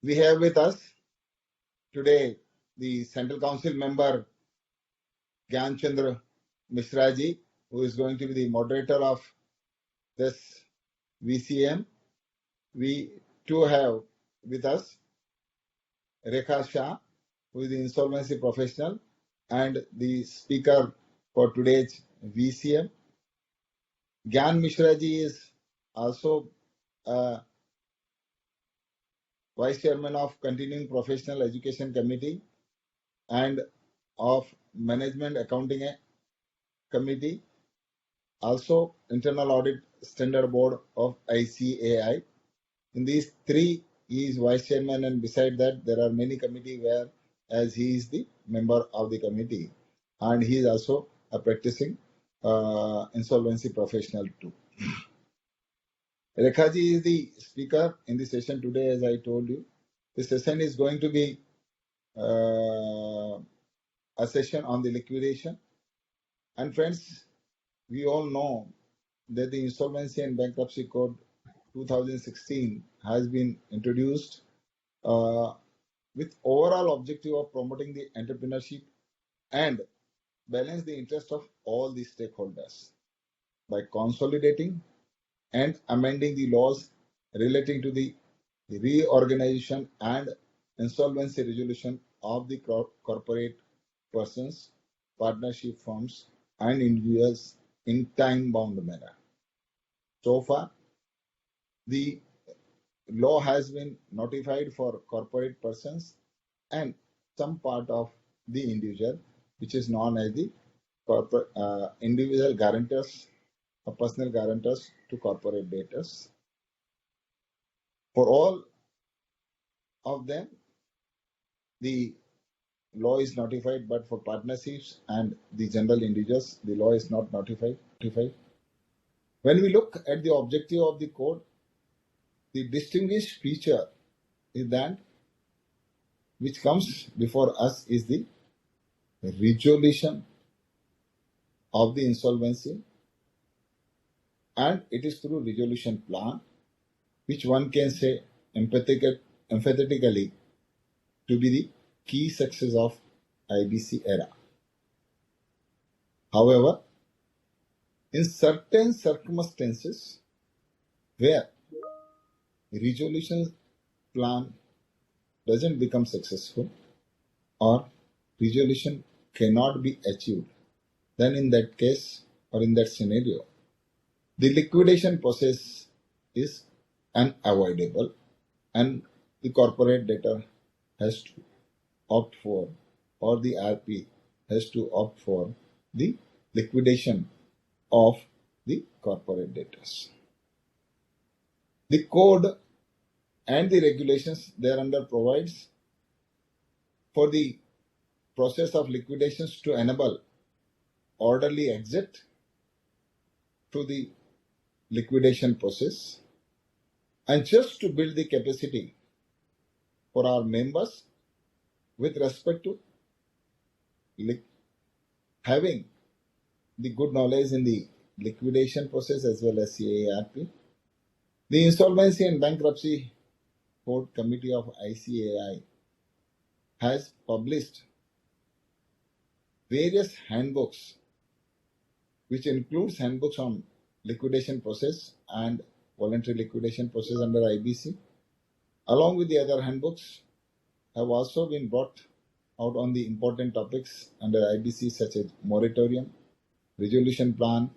We have with us today the Central Council member Gyan Chandra Mishraji, who is going to be the moderator of this VCM. We too have with us Rekha Shah, who is the insolvency professional and the speaker for today's VCM. Gyan Mishraji is also Vice Chairman of Continuing Professional Education Committee and of Management Accounting Committee, also Internal Audit Standard Board of ICAI. In these three, he is Vice Chairman, and beside that, there are many committees where as he is the member of the committee, and he is also a practicing insolvency professional too. Rekhaji is the speaker in the session today, as I told you. The session is going to be a session on the liquidation. And friends, we all know that the Insolvency and Bankruptcy Code 2016 has been introduced with overall objective of promoting the entrepreneurship and balance the interest of all the stakeholders by consolidating and amending the laws relating to the reorganization and insolvency resolution of the corporate persons, partnership firms, and individuals in time-bound manner. So far, the law has been notified for corporate persons and some part of the individual, which is known as the corporate individual guarantors or personal guarantors to corporate debtors. For all of them, the law is notified, but for partnerships and the general individuals, the law is not notified. When we look at the objective of the code, the distinguished feature is that which comes before us is the resolution of the insolvency, and it is through resolution plan, which one can say emphatically to be the key success of IBC era. However, in certain circumstances where resolution plan doesn't become successful or resolution cannot be achieved, then in that case or in that scenario, the liquidation process is unavoidable and the corporate debtor has to opt for, or the RP has to opt for the liquidation of the corporate debtors. The code and the regulations thereunder provides for the process of liquidations to enable orderly exit to the liquidation process, and just to build the capacity for our members with respect to having the good knowledge in the liquidation process as well as CARP. The Insolvency and Bankruptcy Code Committee of ICAI has published various handbooks, which includes handbooks on liquidation process and voluntary liquidation process under IBC. Along with the other handbooks have also been brought out on the important topics under IBC such as moratorium, resolution plan,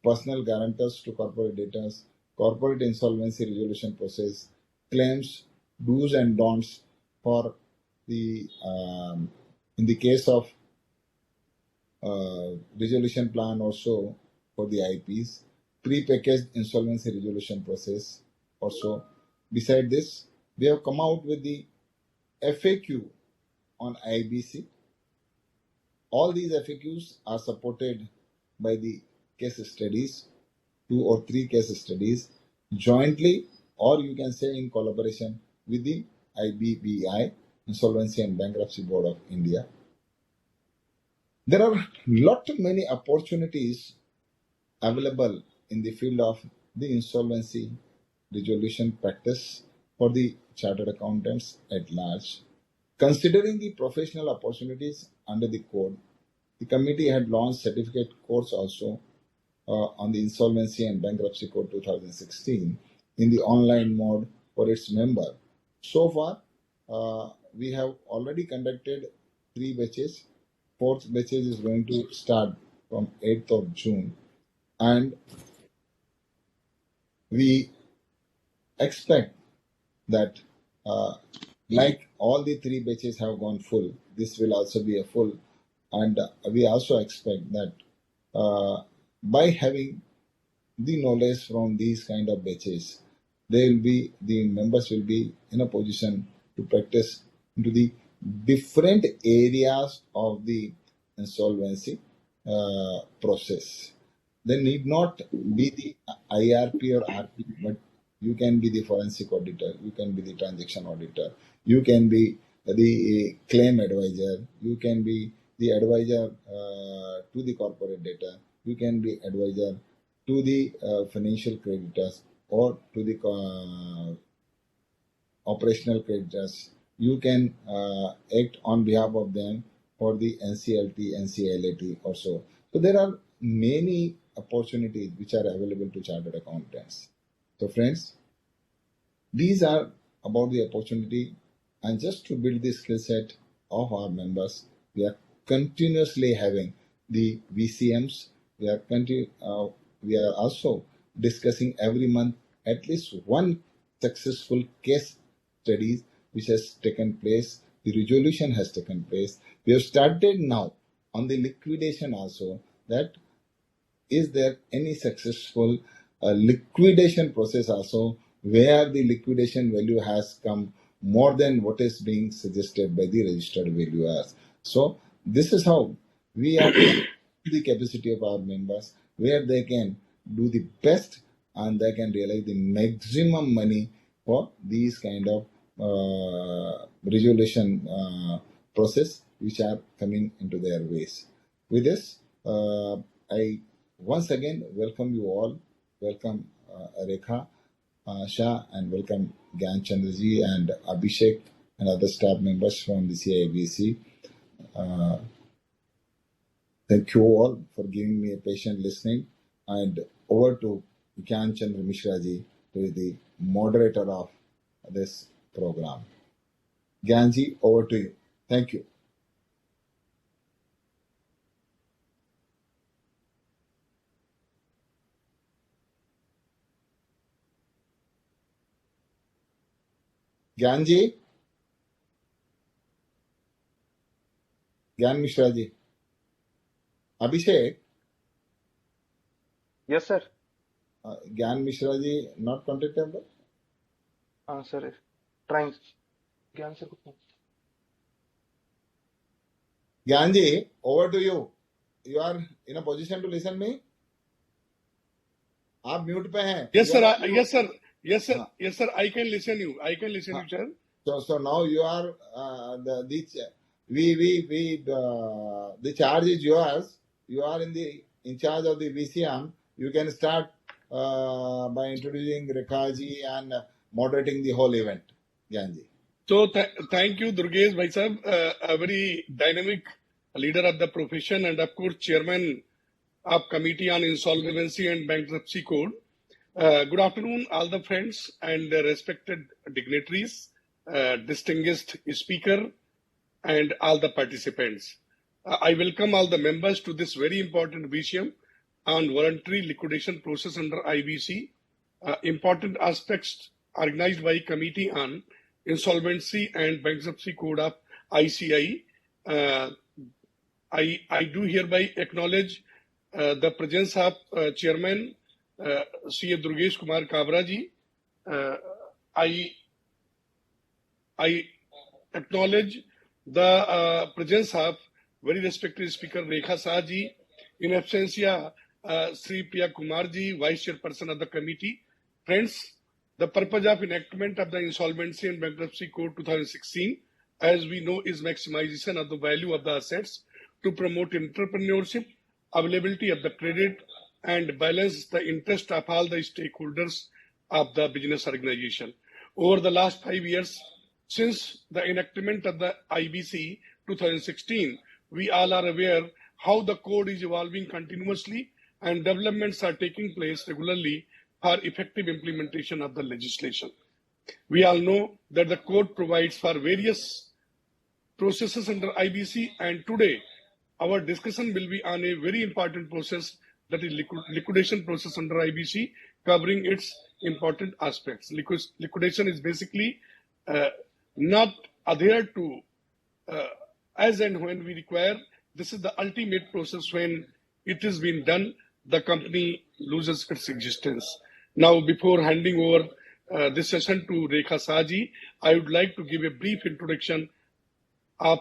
personal guarantors to corporate debtors, corporate insolvency resolution process, claims, do's and don'ts for the in the case of resolution plan, also for the IPs, pre-packaged insolvency resolution process also. Beside this, we have come out with the FAQ on IBC. All these FAQs are supported by the case studies, 2 or 3 case studies, jointly, or you can say in collaboration with the IBBI, Insolvency and Bankruptcy Board of India. There are many opportunities available in the field of the insolvency resolution practice for the chartered accountants at large. Considering the professional opportunities under the code, the committee had launched certificate course also on the Insolvency and Bankruptcy Code 2016 in the online mode for its member. So far, we have already conducted 3 batches. 4th batch is going to start from 8th of June, and we expect that like all the 3 batches have gone full, this will also be a full, and we also expect that by having the knowledge from these kind of batches, the members will be in a position to practice into the different areas of the insolvency process. They need not be the IRP or RP, but you can be the forensic auditor, you can be the transaction auditor, you can be the claim advisor, you can be the advisor to the corporate debtor, you can be advisor to the financial creditors or to the operational creditors. You can act on behalf of them for the NCLT, NCLAT also. So there are many opportunities which are available to chartered accountants. So friends, these are about the opportunity, and just to build the skill set of our members, we are continuously having the VCMs. We are also discussing every month at least one successful case studies which has taken place. The resolution has taken place. We have started now on the liquidation also, that is there any successful liquidation process also where the liquidation value has come more than what is being suggested by the registered valuers. So this is how we are the capacity of our members, where they can do the best and they can realize the maximum money for these kind of resolution process which are coming into their ways. With this, I once again welcome you all. Welcome Rekha Shah, and welcome Gyan Chandraji and Abhishek and other staff members from the IBC. Thank you all for giving me a patient listening. And over to Gyan Chandra Mishra ji, who is the moderator of this program. Gyan ji, over to you. Thank you. Gyan ji? Gyan Mishra ji? Abhishek? Yes, sir. Gyan Mishra ji not contactable? Sir, trying. Gyan sir. Gyan ji, over to you. You are in a position to listen me? आप mute पे हैं. Yes, sir. Yes, sir. Yes, sir. Yes, sir. I can listen you. I can listen you, sir. So now you are the charge is yours. You are in charge of the VCM. You can start by introducing Rekhaji and moderating the whole event. Gyanji. So thank you, Durgesh Bhai Sahab, a very dynamic leader of the profession and of course chairman of Committee on Insolvency and Bankruptcy Code. Good afternoon, all the friends and respected dignitaries, distinguished speaker, and all the participants. I welcome all the members to this very important VCM on voluntary liquidation process under IBC. Important aspects organized by Committee on Insolvency and Bankruptcy Code of ICI. I do hereby acknowledge the presence of Chairman C.A. Durgesh Kumar Kabra ji. I acknowledge the presence of very respected Speaker Rekha Shah ji, in absentia Sri Priya Kumar ji, Vice Chairperson of the committee. Friends, the purpose of enactment of the Insolvency and Bankruptcy Code 2016, as we know, is maximization of the value of the assets to promote entrepreneurship, availability of the credit, and balance the interest of all the stakeholders of the business organization. Over the last 5 years, since the enactment of the IBC 2016, we all are aware how the code is evolving continuously and developments are taking place regularly for effective implementation of the legislation. We all know that the code provides for various processes under IBC, and today our discussion will be on a very important process, that is liquidation process under IBC, covering its important aspects. Liquidation is basically not adhered to as and when we require. This is the ultimate process. When it is being done, the company loses its existence. Now, before handing over this session to Rekha Saji, I would like to give a brief introduction of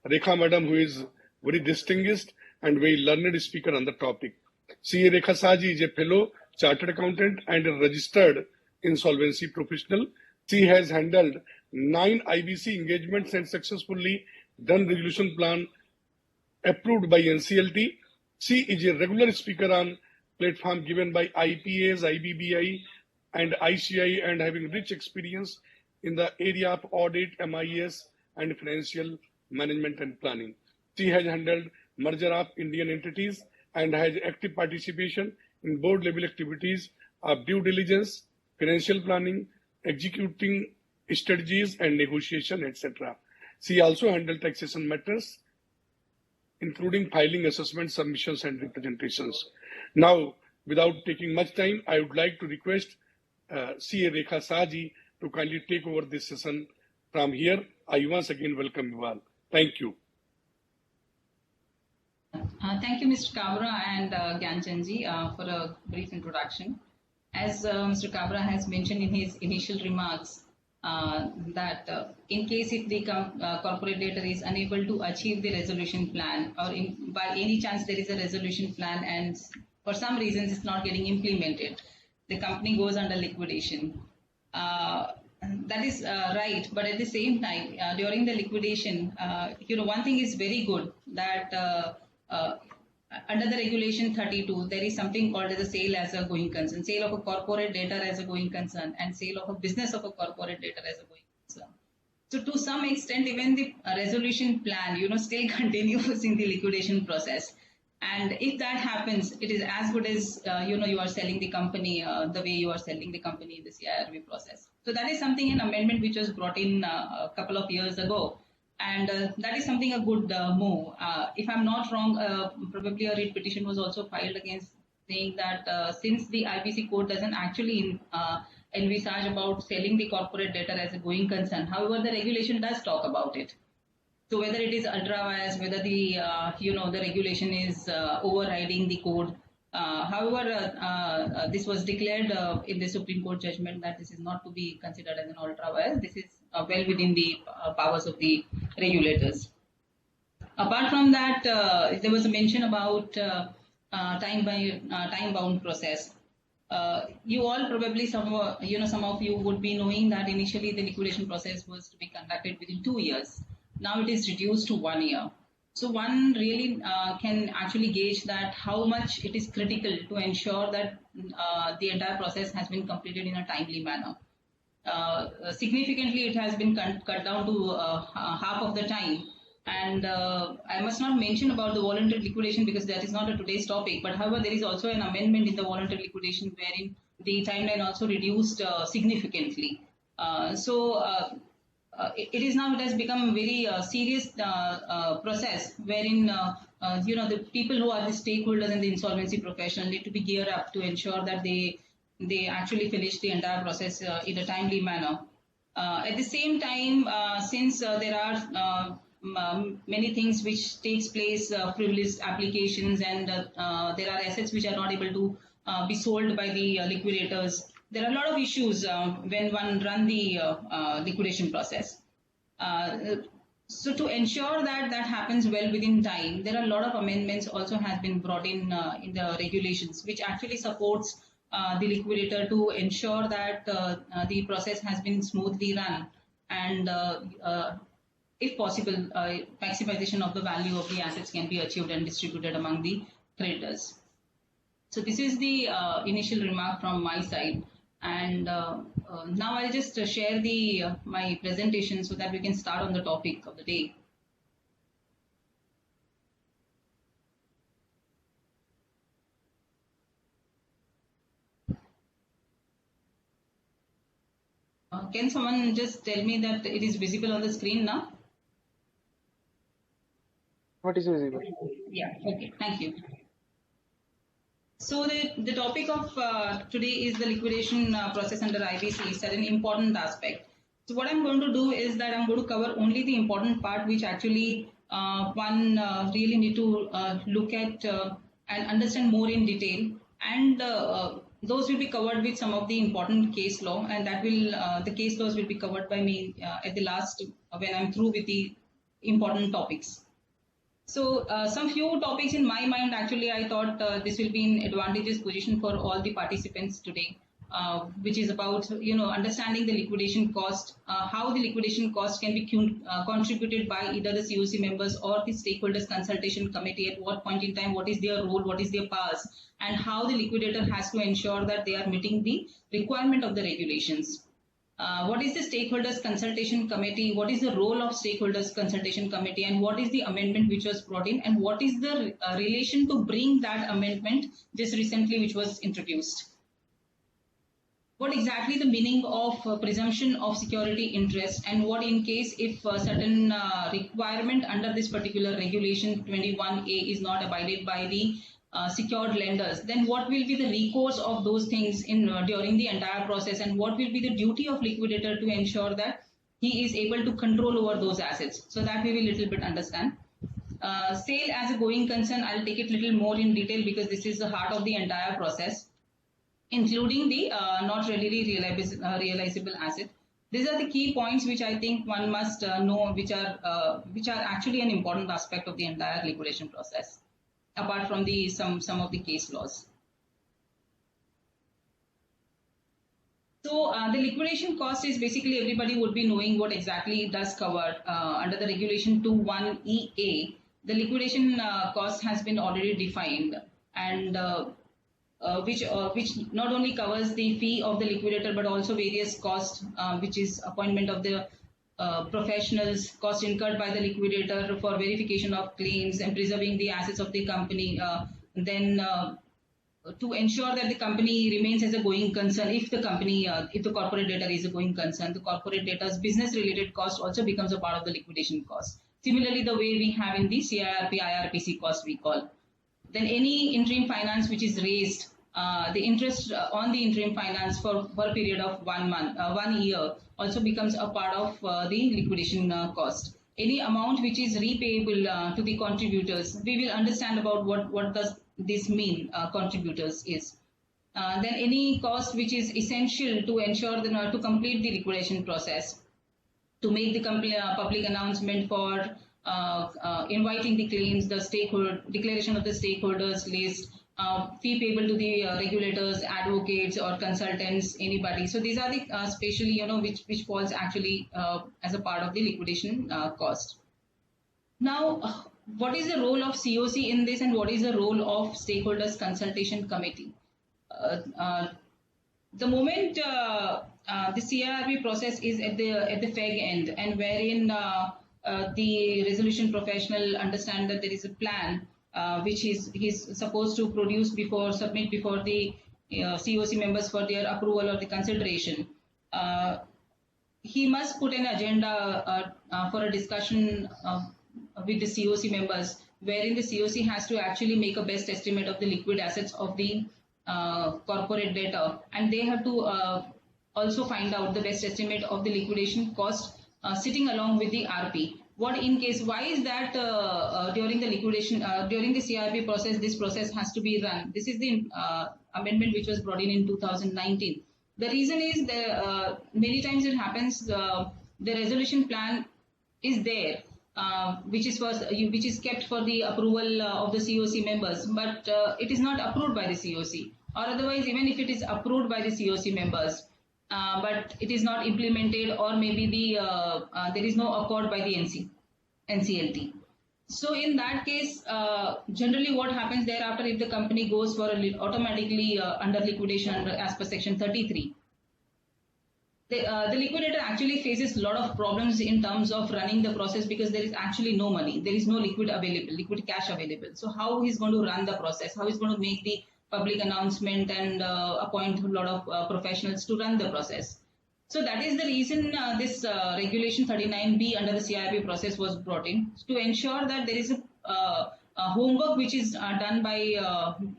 Rekha Madam, who is very distinguished and very learned speaker on the topic. CA Rekha Saji is a fellow chartered accountant and a registered insolvency professional. She has handled 9 IBC engagements and successfully done resolution plan approved by NCLT. She is a regular speaker on platform given by IPAs, IBBI and ICI, and having rich experience in the area of audit, MIS and financial management and planning. She has handled merger of Indian entities and has active participation in board level activities of due diligence, financial planning, executing strategies and negotiation, etc. She also handled taxation matters, including filing assessment, submissions and representations. Now, without taking much time, I would like to request CA Rekha Saji to kindly take over this session from here. I once again welcome you all. Thank you. Thank you, Mr. Kabra and Gyanchandji for a brief introduction. As Mr. Kabra has mentioned in his initial remarks, that in case if the corporate debtor is unable to achieve the resolution plan, or by any chance there is a resolution plan and for some reasons it's not getting implemented, the company goes under liquidation. That is right, but at the same time, during the liquidation, one thing is very good, that under the regulation 32, there is something called as a sale as a going concern, sale of a corporate debtor as a going concern, and sale of a business of a corporate debtor as a going concern. So to some extent, even the resolution plan, still continues in the liquidation process. And if that happens, it is as good as, you are selling the company the way you are selling the company in the CIRV process. So that is something, an amendment which was brought in a couple of years ago. And that is something a good move. If I'm not wrong, probably a writ petition was also filed against, saying that since the IBC code doesn't actually envisage about selling the corporate debtor as a going concern, however, the regulation does talk about it. So whether it is ultra vires, whether the the regulation is overriding the code. However, this was declared in the Supreme Court judgment that this is not to be considered as an ultra vires. This is well within the powers of the regulators. Apart from that, there was a mention about time-bound process. You all probably, some of you would be knowing that initially the liquidation process was to be conducted within 2 years. Now it is reduced to 1 year. So one really can actually gauge that how much it is critical to ensure that the entire process has been completed in a timely manner. Significantly, it has been cut down to half of the time. And I must not mention about the voluntary liquidation because that is not a today's topic. But however, there is also an amendment in the voluntary liquidation wherein the timeline also reduced significantly. It is now, it has become a very serious process wherein the people who are the stakeholders in the insolvency profession need to be geared up to ensure that they actually finish the entire process in a timely manner. At the same time, since there are many things which takes place, privileged applications, and there are assets which are not able to be sold by the liquidators. There are a lot of issues when one run the liquidation process. So to ensure that that happens well within time, there are a lot of amendments also has been brought in the regulations, which actually supports the liquidator to ensure that the process has been smoothly run, and if possible, maximization of the value of the assets can be achieved and distributed among the creditors. So this is the initial remark from my side. And Now I'll just share my presentation so that we can start on the topic of the day. Can someone just tell me that it is visible on the screen now? What is visible? Yeah, okay, thank you. So the topic of today is the liquidation process under IBC. It's an important aspect. So what I'm going to do is that I'm going to cover only the important part which actually one really need to look at and understand more in detail. And those will be covered with some of the important case law, and that will the case laws will be covered by me at the last when I'm through with the important topics. So some few topics in my mind, actually, I thought this will be an advantageous position for all the participants today, which is about, understanding the liquidation cost, how the liquidation cost can be contributed by either the COC members or the stakeholders consultation committee, at what point in time, what is their role, what is their powers, and how the liquidator has to ensure that they are meeting the requirement of the regulations. What is the stakeholders consultation committee? What is the role of stakeholders consultation committee? And what is the amendment which was brought in? And what is the relation to bring that amendment just recently which was introduced? What exactly the meaning of presumption of security interest, and what in case if certain requirement under this particular regulation 21A is not abided by the secured lenders, then what will be the recourse of those things in during the entire process, and what will be the duty of liquidator to ensure that he is able to control over those assets? So that we will little bit understand. Sale as a going concern, I'll take it little more in detail because this is the heart of the entire process, including the not readily realizable asset. These are the key points which I think one must know, which are actually an important aspect of the entire liquidation process, apart from the some of the case laws. So the liquidation cost is basically, everybody would be knowing what exactly it does cover under the regulation 21EA. The liquidation cost has been already defined, and which not only covers the fee of the liquidator but also various costs, which is appointment of the professionals, cost incurred by the liquidator for verification of claims and preserving the assets of the company, then to ensure that the company remains as a going concern. If the company, if the corporate debtor is a going concern, the corporate debtor's business related cost also becomes a part of the liquidation cost. Similarly, the way we have in the CIRP, IRPC cost we call. Then any interim finance which is raised, the interest on the interim finance for a period of 1 year also becomes a part of the liquidation cost. Any amount which is repayable to the contributors, we will understand about what does this mean, contributors is. Then any cost which is essential to ensure to complete the liquidation process, to make the public announcement for inviting the claims, the stakeholder declaration of the stakeholders list, fee payable to the regulators, advocates or consultants, anybody. So these are the specially, which falls actually as a part of the liquidation cost. Now, what is the role of COC in this, and what is the role of stakeholders consultation committee? The moment the CIRP process is at the FEG end, and wherein the resolution professional understand that there is a plan which he's supposed to submit before the COC members for their approval or the consideration. He must put an agenda for a discussion with the COC members, wherein the COC has to actually make a best estimate of the liquid assets of the corporate debtor, and they have to also find out the best estimate of the liquidation cost sitting along with the RP. What in case, why is that during the liquidation, during the CIRP process, this process has to be run? This is the amendment which was brought in 2019. The reason is that many times it happens, the resolution plan is there, which is kept for the approval of the COC members, but it is not approved by the COC, or otherwise even if it is approved by the COC members, but it is not implemented, or maybe there is no accord by the NCLT. So in that case, generally what happens thereafter, if the company goes for automatically under liquidation as per section 33, the liquidator actually faces a lot of problems in terms of running the process because there is actually no money. There is no liquid cash available. So how he's going to run the process? How he's going to make the public announcement and appoint a lot of professionals to run the process? So that is the reason this Regulation 39B under the CIP process was brought in, to ensure that there is a homework which is done by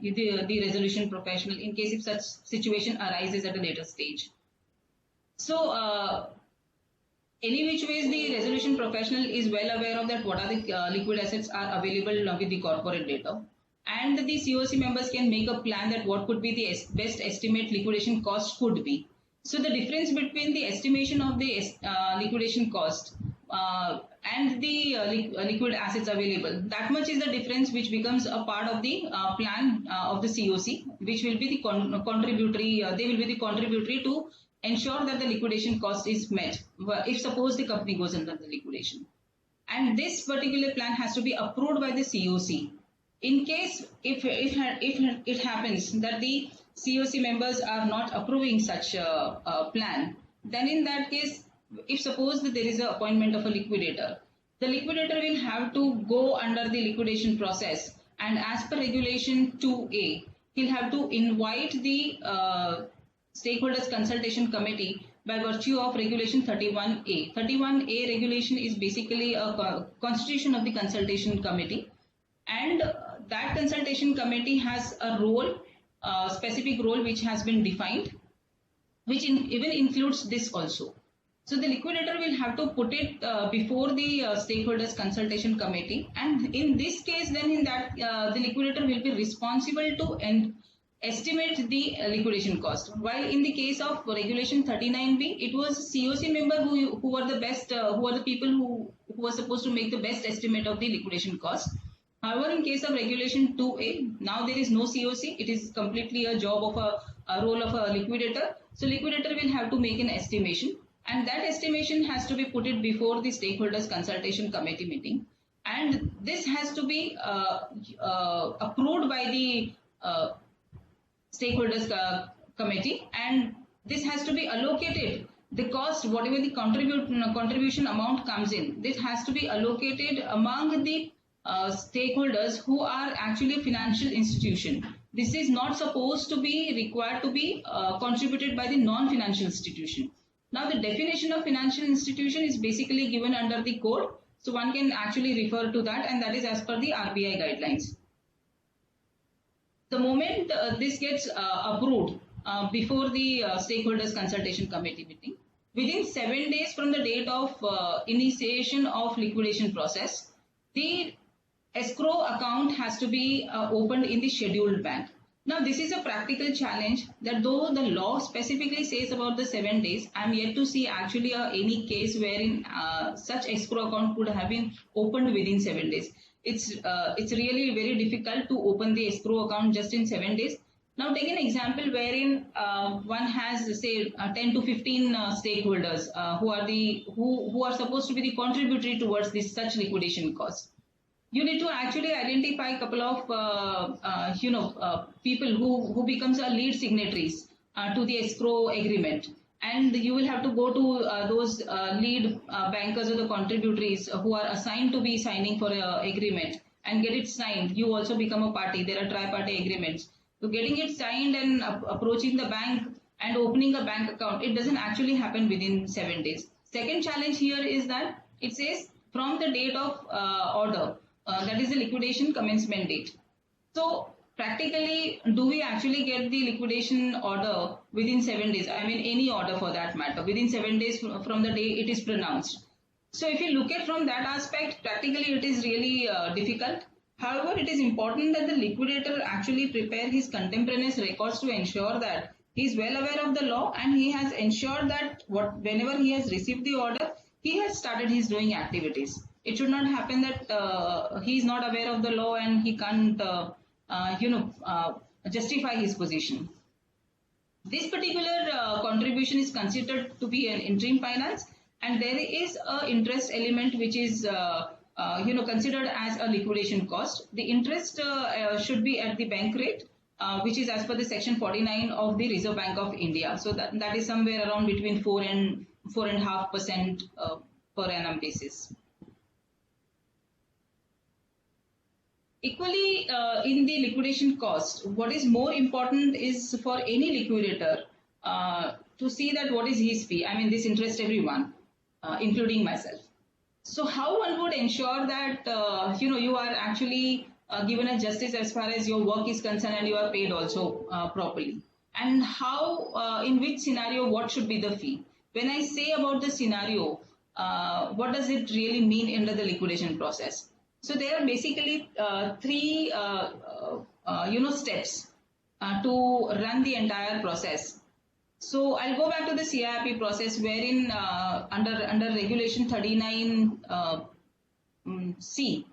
the resolution professional in case if such situation arises at a later stage. So any which ways the resolution professional is well aware of that what are the liquid assets are available with the corporate data. And the COC members can make a plan that what could be the best estimate liquidation cost could be. So the difference between the estimation of the liquidation cost and the liquid assets available, that much is the difference which becomes a part of the plan of the COC, which will be the contributory, they will be the contributory to ensure that the liquidation cost is met if suppose the company goes under the liquidation. And this particular plan has to be approved by the COC. In case if it happens that the COC members are not approving such a plan, then in that case, if suppose that there is an appointment of a liquidator, the liquidator will have to go under the liquidation process, and as per Regulation 2A, he'll have to invite the Stakeholders Consultation Committee by virtue of Regulation 31A. 31A regulation is basically a constitution of the Consultation Committee, and that Consultation Committee has a role, specific role which has been defined, which even includes this also. So the liquidator will have to put it before the Stakeholders Consultation Committee, and in this case, then in that the liquidator will be responsible to estimate the liquidation cost. While in the case of Regulation 39B, it was COC member who were the best, who are the people who were supposed to make the best estimate of the liquidation cost. However, in case of Regulation 2A, now there is no COC. It is completely a job of a role of a liquidator. So liquidator will have to make an estimation, and that estimation has to be put it before the Stakeholders Consultation Committee meeting. And this has to be approved by the Stakeholders Committee, and this has to be allocated. The cost, whatever the contribution amount comes in, this has to be allocated among the stakeholders who are actually financial institution. This is not supposed to be required to be contributed by the non-financial institution. Now the definition of financial institution is basically given under the code. So one can actually refer to that, and that is as per the RBI guidelines. The moment this gets approved before the Stakeholders Consultation Committee meeting, within 7 days from the date of initiation of liquidation process, the escrow account has to be opened in the scheduled bank. Now, this is a practical challenge that though the law specifically says about the 7 days, I am yet to see actually any case wherein such escrow account could have been opened within 7 days. It's really very difficult to open the escrow account just in 7 days. Now, take an example wherein one has, say, 10 to 15 stakeholders who are supposed to be the contributory towards this such liquidation cost. You need to actually identify a couple of people who becomes a lead signatories to the escrow agreement, and you will have to go to those lead bankers or the contributories who are assigned to be signing for an agreement and get it signed. You also become a party. There are tri-party agreements. So getting it signed and approaching the bank and opening a bank account, it doesn't actually happen within 7 days. Second challenge here is that it says from the date of order. That is the liquidation commencement date. So practically, do we actually get the liquidation order within 7 days? I mean, any order for that matter, within 7 days from the day it is pronounced. So if you look at from that aspect, practically it is really difficult. However, it is important that the liquidator actually prepare his contemporaneous records to ensure that he is well aware of the law, and he has ensured that whenever he has received the order, he has started his doing activities. It should not happen that he is not aware of the law and he can't, justify his position. This particular contribution is considered to be an interim finance, and there is an interest element which is, considered as a liquidation cost. The interest should be at the bank rate which is as per the section 49 of the Reserve Bank of India. So that is somewhere around between 4 and 4.5% per annum basis. Equally, in the liquidation cost, what is more important is for any liquidator to see that what is his fee. I mean, this interests everyone, including myself. So how one would ensure that you are actually given a justice as far as your work is concerned and you are paid also properly, and how in which scenario what should be the fee. When I say about the scenario, what does it really mean under the liquidation process? So there are basically three steps to run the entire process. So I'll go back to the CIRP process, wherein under Regulation 39 C,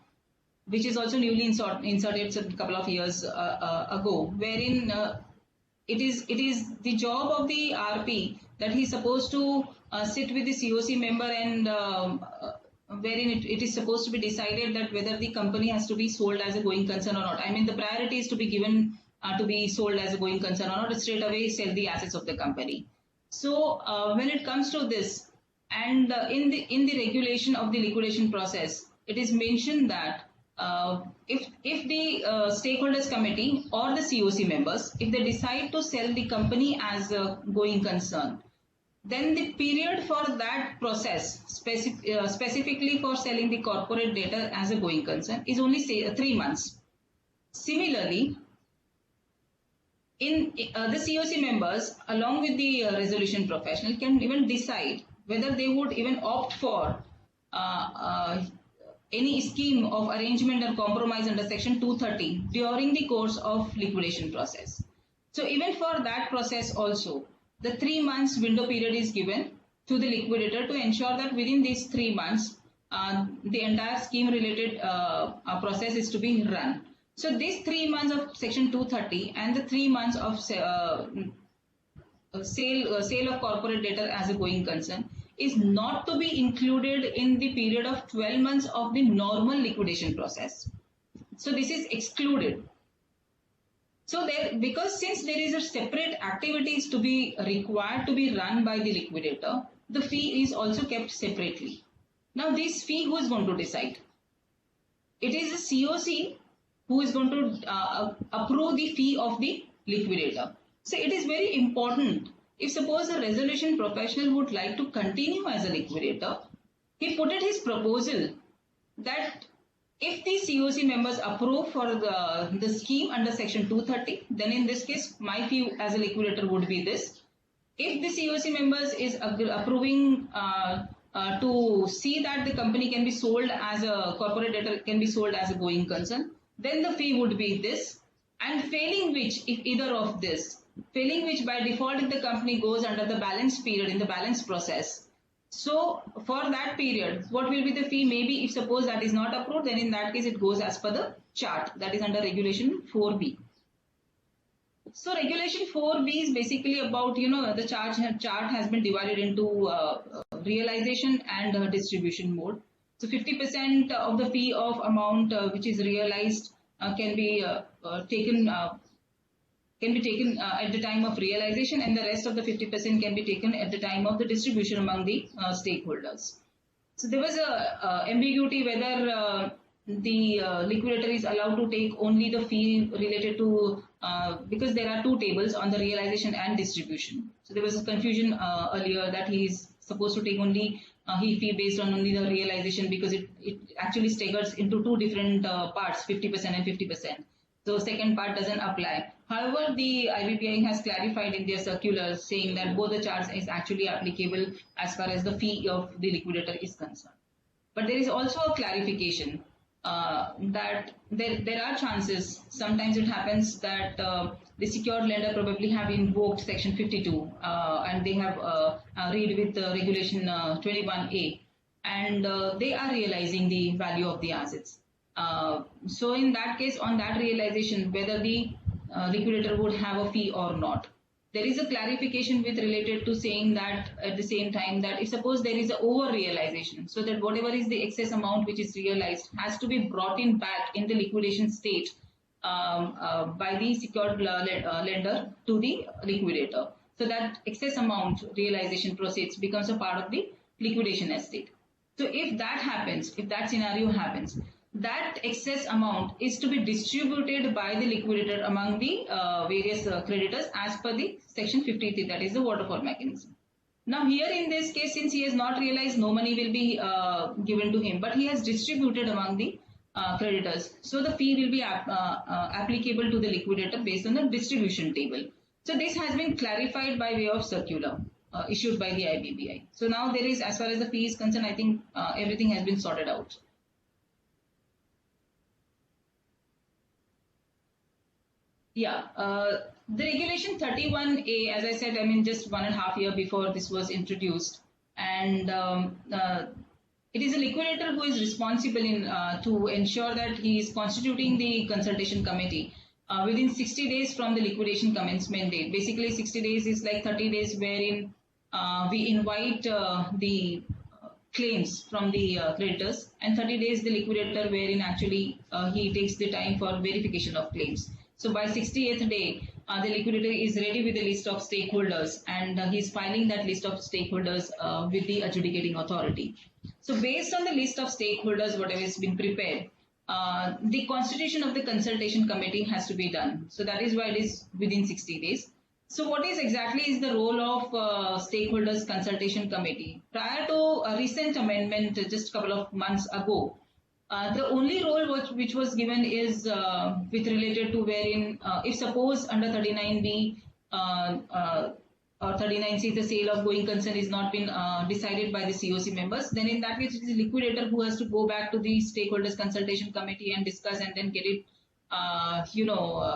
which is also newly inserted a couple of years ago, wherein it is the job of the RP that he's supposed to sit with the COC member and wherein it is supposed to be decided that whether the company has to be sold as a going concern or not. I mean, the priority is to be given to be sold as a going concern or not, straight away sell the assets of the company. So when it comes to this, and in the regulation of the liquidation process, it is mentioned that if the stakeholders committee or the COC members, if they decide to sell the company as a going concern, then the period for that process, specifically for selling the corporate debtor as a going concern, is only 3 months. Similarly, in the COC members, along with the resolution professional, can even decide whether they would even opt for any scheme of arrangement or compromise under Section 230 during the course of liquidation process. So even for that process also, the 3 months window period is given to the liquidator to ensure that within these 3 months, the entire scheme related process is to be run. So these 3 months of Section 230 and the 3 months of sale of corporate debtor as a going concern is not to be included in the period of 12 months of the normal liquidation process. So this is excluded. So because since there is a separate activities to be required to be run by the liquidator, the fee is also kept separately. Now this fee, who is going to decide? It is the COC who is going to approve the fee of the liquidator. So it is very important. If suppose the resolution professional would like to continue as a liquidator, he put in his proposal that if the COC members approve for the scheme under Section 230, then in this case, my fee as a liquidator would be this. If the COC members is approving to see that the company can be sold as a corporate debtor, can be sold as a going concern, then the fee would be this. And failing which, if either of this, failing which by default if the company goes under the balance period in the balance process, so for that period, what will be the fee? Maybe if suppose that is not approved, then in that case it goes as per the chart that is under Regulation 4B. So Regulation 4B is basically about, the chart has been divided into realization and distribution mode. So 50% of the fee of amount which is realized can be taken at the time of realization, and the rest of the 50% can be taken at the time of the distribution among the stakeholders. So there was a ambiguity whether the liquidator is allowed to take only the fee related to, because there are two tables on the realization and distribution. So there was a confusion earlier that he is supposed to take only fee based on only the realization, because it actually staggers into two different parts, 50% and 50%. So second part doesn't apply. However, the IBPI has clarified in their circular saying that both the charts is actually applicable as far as the fee of the liquidator is concerned. But there is also a clarification that there are chances, sometimes it happens that the secured lender probably have invoked Section 52 and they have read with Regulation 21A, and they are realizing the value of the assets. So in that case, on that realization, whether the liquidator would have a fee or not. There is a clarification with related to saying that at the same time that if suppose there is a over realization, so that whatever is the excess amount which is realized has to be brought in back in the liquidation state by the secured lender to the liquidator. So that excess amount realization proceeds becomes a part of the liquidation estate. So if that happens, if that scenario happens, that excess amount is to be distributed by the liquidator among the various creditors as per the section 53, that is the waterfall mechanism. Now here in this case, since he has not realized, no money will be given to him, but he has distributed among the creditors. So the fee will be applicable to the liquidator based on the distribution table. So this has been clarified by way of circular issued by the IBBI. So now there is, as far as the fee is concerned, I think everything has been sorted out. Yeah, the regulation 31A, as I said, I mean, just 1.5 years before this was introduced, and it is a liquidator who is responsible to ensure that he is constituting the consultation committee within 60 days from the liquidation commencement date. Basically, 60 days is like 30 days wherein we invite the claims from the creditors, and 30 days the liquidator wherein actually he takes the time for verification of claims. So by 68th day, the liquidator is ready with a list of stakeholders, and he's filing that list of stakeholders with the adjudicating authority. So based on the list of stakeholders, whatever has been prepared, the constitution of the consultation committee has to be done. So that is why it is within 60 days. So what is exactly is the role of stakeholders consultation committee? Prior to a recent amendment just a couple of months ago, the only role which was given is with related to wherein if suppose under 39B or 39C the sale of going concern is not been decided by the COC members, then in that case it is the liquidator who has to go back to the stakeholders consultation committee and discuss and then get it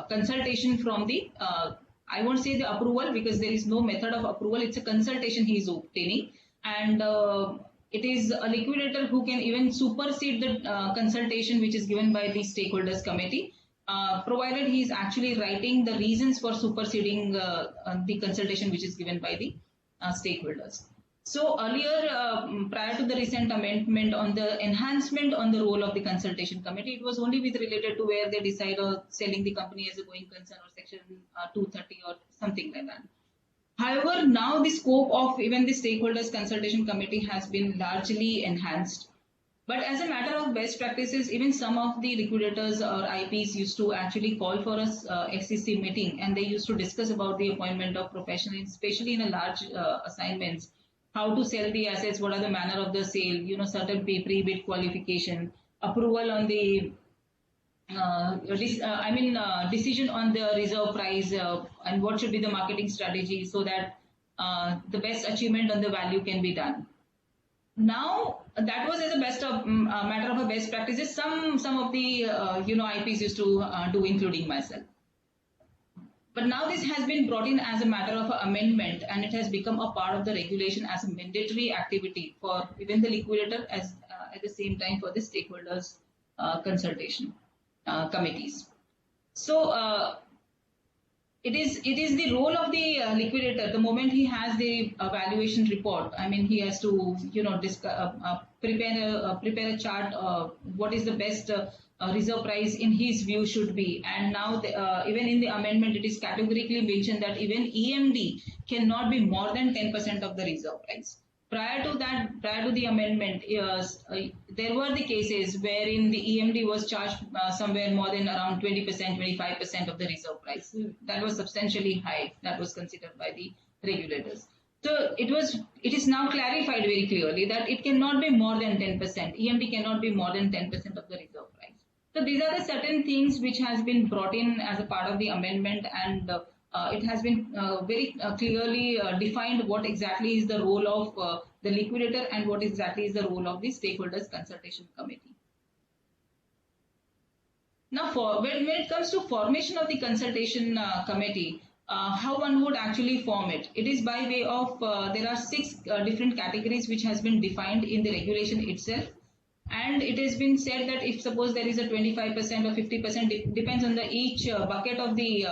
consultation from the I won't say the approval because there is no method of approval, it's a consultation he is obtaining, and it is a liquidator who can even supersede the consultation which is given by the stakeholders committee, provided he is actually writing the reasons for superseding the consultation which is given by the stakeholders. So earlier, prior to the recent amendment on the enhancement on the role of the consultation committee, it was only with related to where they decide on selling the company as a going concern or section 230 or something like that. However, now the scope of even the stakeholders consultation committee has been largely enhanced. But as a matter of best practices, even some of the liquidators or IPs used to actually call for us XCC meeting, and they used to discuss about the appointment of professionals, especially in a large assignments, how to sell the assets, what are the manner of the sale, certain pre-bid qualification, approval on the decision on the reserve price and what should be the marketing strategy so that the best achievement on the value can be done. Now that was as a matter of a best practices. Some of the IPs used to do, including myself. But now this has been brought in as a matter of amendment, and it has become a part of the regulation as a mandatory activity for even the liquidator as at the same time for the stakeholders consultation committees. So it is the role of the liquidator. The moment he has the valuation report, I mean, he has to prepare a chart. What is the best reserve price in his view should be, and now even in the amendment it is categorically mentioned that even EMD cannot be more than 10% of the reserve price. Prior to the amendment, there were the cases wherein the EMD was charged somewhere more than around 20%, 25% of the reserve price. That was substantially high. That was considered by the regulators. So it is now clarified very clearly that it cannot be more than 10%. EMD cannot be more than 10% of the reserve price. So these are the certain things which has been brought in as a part of the amendment, and it has been very clearly defined what exactly is the role of the liquidator and what exactly is the role of the stakeholders consultation committee. Now, when it comes to formation of the consultation committee, how one would actually form it? It is by way of, there are 6 different categories which has been defined in the regulation itself. And it has been said that if suppose there is a 25% or 50%, depends on the each bucket of the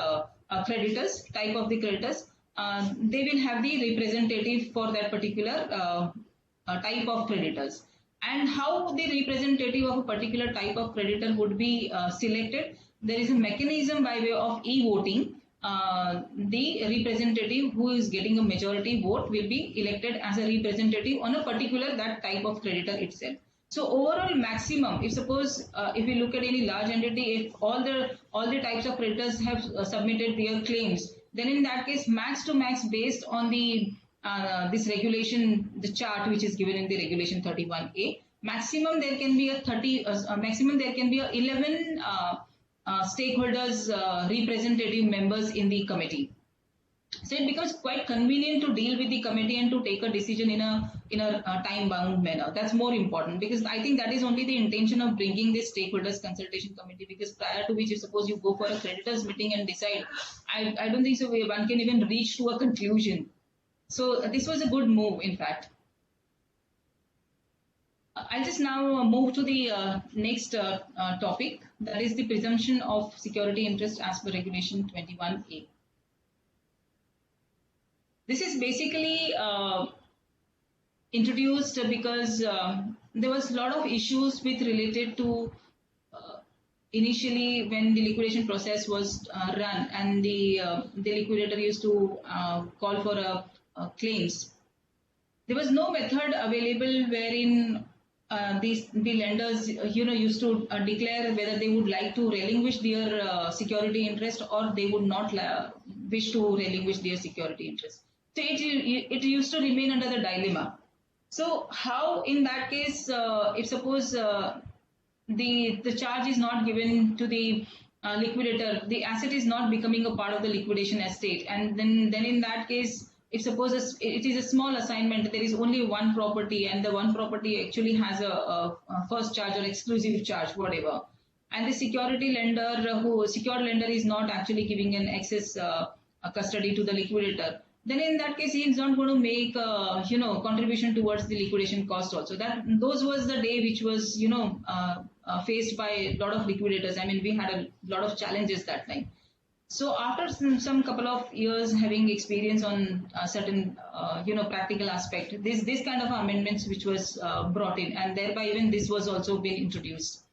creditors, type of the creditors, they will have the representative for that particular type of creditors. And how the representative of a particular type of creditor would be selected? there is a mechanism by way of e-voting. The representative who is getting a majority vote will be elected as a representative on a particular that type of creditor itself. So overall maximum, if suppose if we look at any large entity, if all the types of creditors have submitted their claims, then in that case max to max based on the this regulation, the chart which is given in the regulation 31A, maximum there can be a 11 stakeholders representative members in the committee. So it becomes quite convenient to deal with the committee and to take a decision in a time-bound manner. That's more important, because I think that is only the intention of bringing this stakeholders consultation committee, because prior to which, if suppose you go for a creditors meeting and decide, I don't think so one can even reach to a conclusion. So this was a good move, in fact. I'll just now move to the next topic, that is the presumption of security interest as per regulation 21A. This is basically introduced because there was a lot of issues with related to initially when the liquidation process was run and the liquidator used to call for claims. There was no method available wherein the lenders used to declare whether they would like to relinquish their security interest or they would not wish to relinquish their security interest. So it used to remain under the dilemma. So how in that case, if suppose the charge is not given to the liquidator, the asset is not becoming a part of the liquidation estate, and then in that case, if suppose it is a small assignment, there is only one property and the one property actually has a first charge or exclusive charge, whatever, and the secured lender is not actually giving an excess custody to the liquidator, then in that case he is not going to make contribution towards the liquidation cost also. Those was the day which was faced by a lot of liquidators. I mean, we had a lot of challenges that time. So after some couple of years having experience on certain practical aspect, this kind of amendments which was brought in, and thereby even this was also been introduced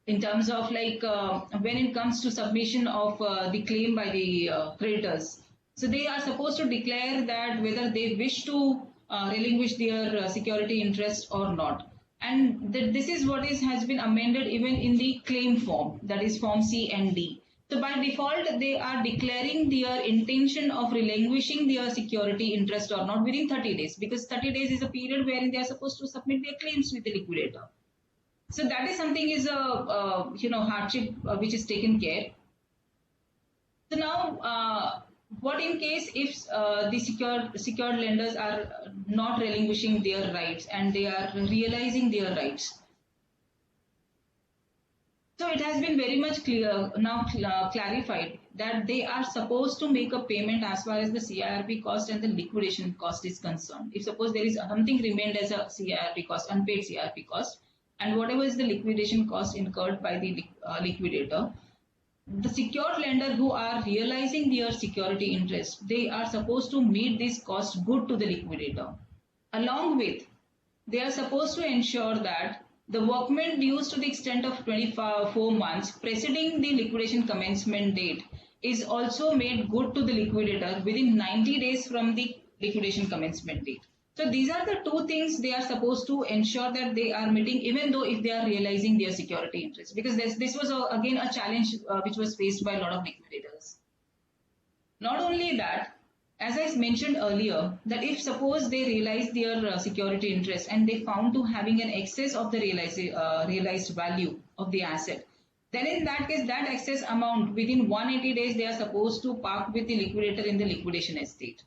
in terms of like when it comes to submission of the claim by the creditors. So they are supposed to declare that whether they wish to relinquish their security interest or not. And this is what has been amended even in the claim form, that is form C and D. So by default, they are declaring their intention of relinquishing their security interest or not within 30 days, because 30 days is a period wherein they are supposed to submit their claims with the liquidator. So that is something is a hardship which is taken care. So now, what in case if the secured lenders are not relinquishing their rights and they are realizing their rights? So it has been very much clear now clarified that they are supposed to make a payment as far as the CIRP cost and the liquidation cost is concerned. If suppose there is something remained as a CIRP cost, unpaid CIRP cost, and whatever is the liquidation cost incurred by the liquidator, the secured lender who are realizing their security interest, they are supposed to meet this cost good to the liquidator. Along with, they are supposed to ensure that the workmen dues to the extent of 24 months preceding the liquidation commencement date is also made good to the liquidator within 90 days from the liquidation commencement date. So these are the two things they are supposed to ensure that they are meeting, even though if they are realizing their security interest. Because this was again a challenge which was faced by a lot of liquidators. Not only that, as I mentioned earlier, that if suppose they realize their security interest and they found to having an excess of the realized value of the asset, then in that case, that excess amount within 180 days, they are supposed to park with the liquidator in the liquidation estate.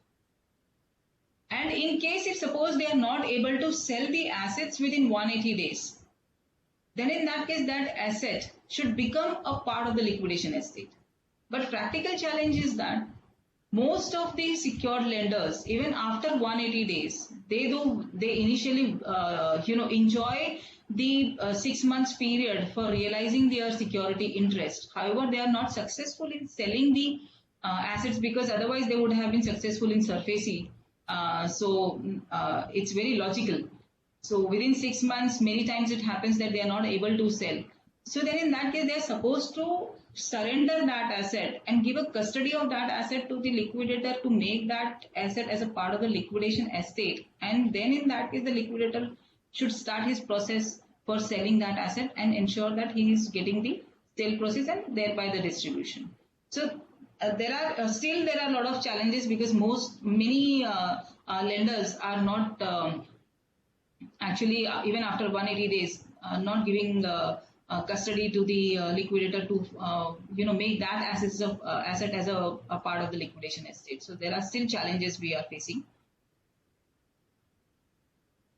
And in case if suppose they are not able to sell the assets within 180 days, then in that case, that asset should become a part of the liquidation estate. But practical challenge is that most of the secured lenders, even after 180 days, they initially enjoy the 6 months period for realizing their security interest. However, they are not successful in selling the assets, because otherwise they would have been successful in SURFACE. So it's very logical. So within 6 months, many times it happens that they are not able to sell. So then in that case, they are supposed to surrender that asset and give a custody of that asset to the liquidator to make that asset as a part of the liquidation estate. And then in that case, the liquidator should start his process for selling that asset and ensure that he is getting the sale process and thereby the distribution. So there are a lot of challenges because many lenders are not actually even after 180 days not giving custody to the liquidator to make that asset as a part of the liquidation estate. So there are still challenges we are facing.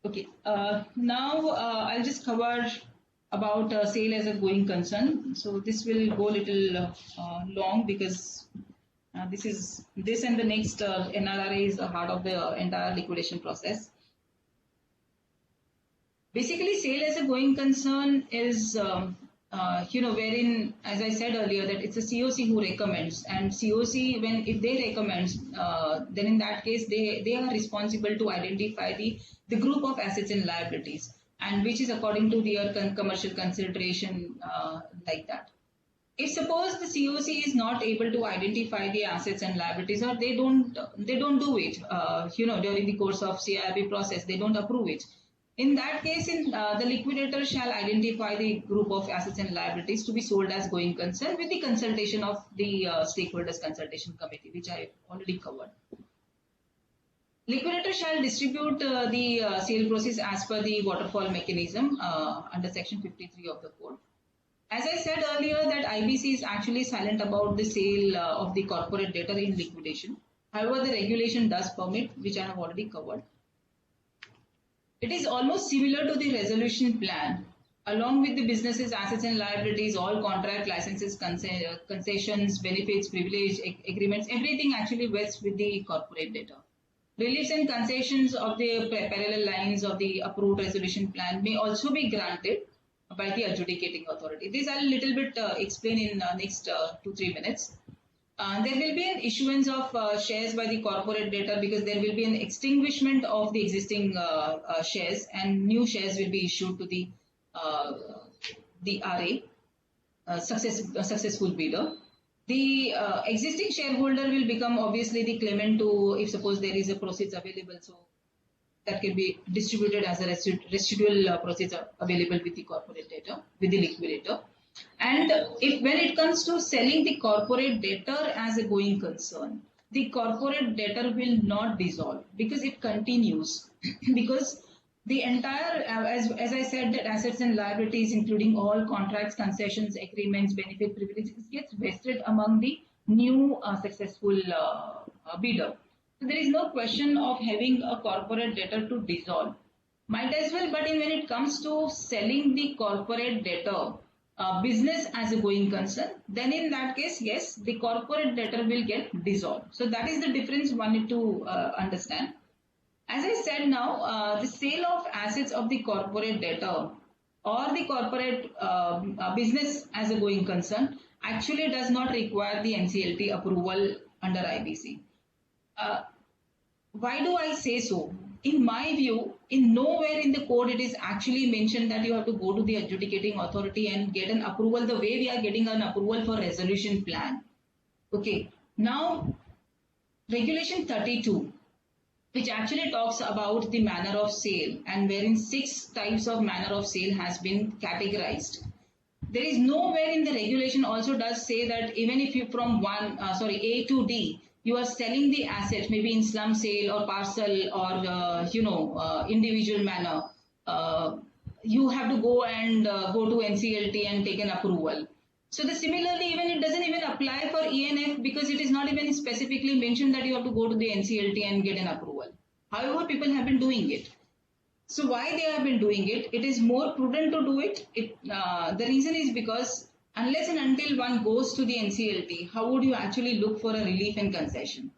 Okay, now I'll just cover about sale as a going concern. So this will go a little long because this and the next NRRA is the heart of the entire liquidation process. Basically, sale as a going concern is, wherein, as I said earlier, that it's a COC who recommends, and COC, if they recommend, then in that case, they are responsible to identify the group of assets and liabilities, and which is according to their commercial consideration, like that. If suppose the COC is not able to identify the assets and liabilities, or they don't do it, during the course of CIB process, they don't approve it. In that case, the liquidator shall identify the group of assets and liabilities to be sold as going concern with the consultation of the stakeholders consultation committee, which I already covered. Liquidator shall distribute the sale process as per the waterfall mechanism under section 53 of the code. As I said earlier, that IBC is actually silent about the sale of the corporate debtor in liquidation. However, the regulation does permit, which I have already covered. It is almost similar to the resolution plan. Along with the business's assets and liabilities, all contract, licenses, concessions, benefits, privilege, agreements, everything actually vests with the corporate debtor. Reliefs and concessions of the parallel lines of the approved resolution plan may also be granted by the adjudicating authority. This I'll a little bit explain in next 2-3 minutes. There will be an issuance of shares by the corporate debtor because there will be an extinguishment of the existing shares and new shares will be issued to the RA, successful bidder. The existing shareholder will become obviously the claimant to, if suppose there is a proceeds available, so that can be distributed as a residual proceeds available with the corporate debtor, with the liquidator. And when it comes to selling the corporate debtor as a going concern, the corporate debtor will not dissolve because it continues. Because the entire, as I said, that assets and liabilities, including all contracts, concessions, agreements, benefit, privileges, gets vested among the new successful bidder. So there is no question of having a corporate debtor to dissolve. Might as well, but when it comes to selling the corporate debtor, business as a going concern, then in that case, yes, the corporate debtor will get dissolved. So that is the difference one need to understand. As I said now, the sale of assets of the corporate debtor or the corporate business as a going concern actually does not require the NCLT approval under IBC. Why do I say so? In my view, in nowhere in the code it is actually mentioned that you have to go to the adjudicating authority and get an approval the way we are getting an approval for resolution plan. Okay, now regulation 32, which actually talks about the manner of sale and wherein 6 types of manner of sale has been categorized. There is nowhere in the regulation also does say that even if you from A to D, you are selling the asset maybe in slum sale or parcel or individual manner, you have to go and go to NCLT and take an approval. So similarly, even it doesn't even apply for ENF because it is not even specifically mentioned that you have to go to the NCLT and get an approval. However, people have been doing it. So why they have been doing it? It is more prudent to do it. The reason is because unless and until one goes to the NCLT, how would you actually look for a relief and concession?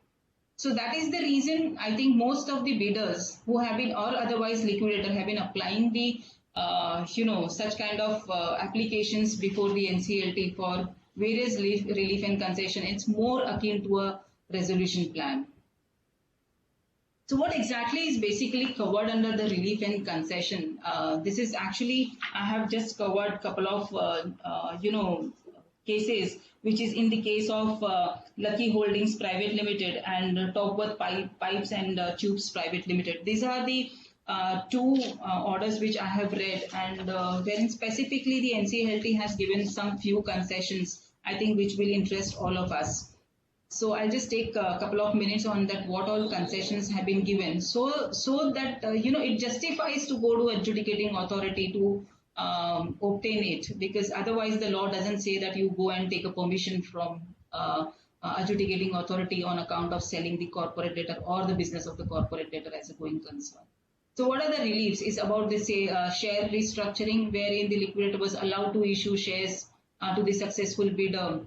So that is the reason I think most of the bidders who have been or otherwise liquidator have been applying the such kind of applications before the NCLT for various relief and concession. It's more akin to a resolution plan. So what exactly is basically covered under the relief and concession? This is actually, I have just covered a couple of, cases, which is in the case of Lucky Holdings Private Limited and Topworth Pipes and Tubes Private Limited. These are the two orders which I have read, and wherein specifically the NCLT has given some few concessions, I think, which will interest all of us. So I'll just take a couple of minutes on that, what all concessions have been given. So that, it justifies to go to adjudicating authority to obtain it, because otherwise the law doesn't say that you go and take a permission from adjudicating authority on account of selling the corporate debtor or the business of the corporate debtor as a going concern. So what are the reliefs? It's about the share restructuring, wherein the liquidator was allowed to issue shares to the successful bidder.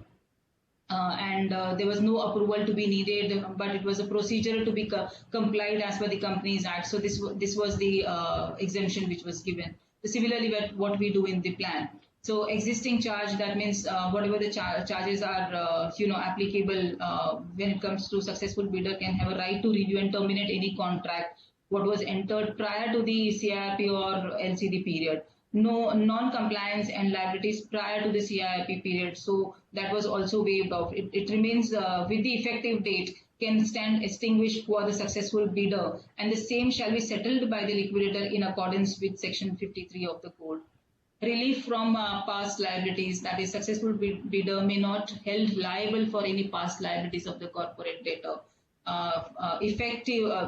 And there was no approval to be needed, but it was a procedure to be complied as per the Companies Act. So this was the exemption which was given. Similarly, what we do in the plan. So existing charge, that means whatever the charges are, applicable when it comes to successful bidder can have a right to review and terminate any contract what was entered prior to the CIRP or LCD period. No non-compliance and liabilities prior to the CIRP period. So that was also waived off. It remains with the effective date can stand extinguished for the successful bidder, and the same shall be settled by the liquidator in accordance with Section 53 of the Code. Relief from past liabilities, that is, successful bidder may not held liable for any past liabilities of the corporate debtor,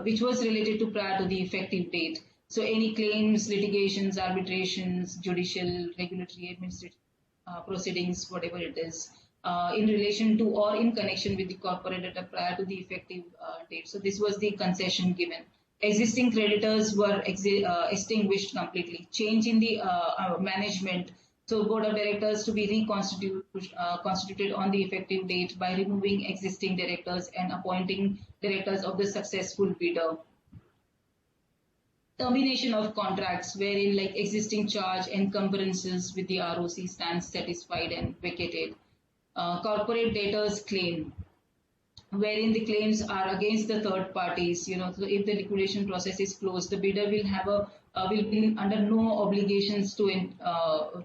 which was related to prior to the effective date. So any claims, litigations, arbitrations, judicial, regulatory, administrative proceedings, whatever it is, in relation to or in connection with the corporate debtor prior to the effective date. So this was the concession given. Existing creditors were extinguished completely. Change in the management. So board of directors to be constituted on the effective date by removing existing directors and appointing directors of the successful bidder. Termination of contracts, wherein like existing charge encumbrances with the ROC stands satisfied and vacated. Corporate debtors claim, wherein the claims are against the third parties. So if the liquidation process is closed, the bidder will be under no obligations to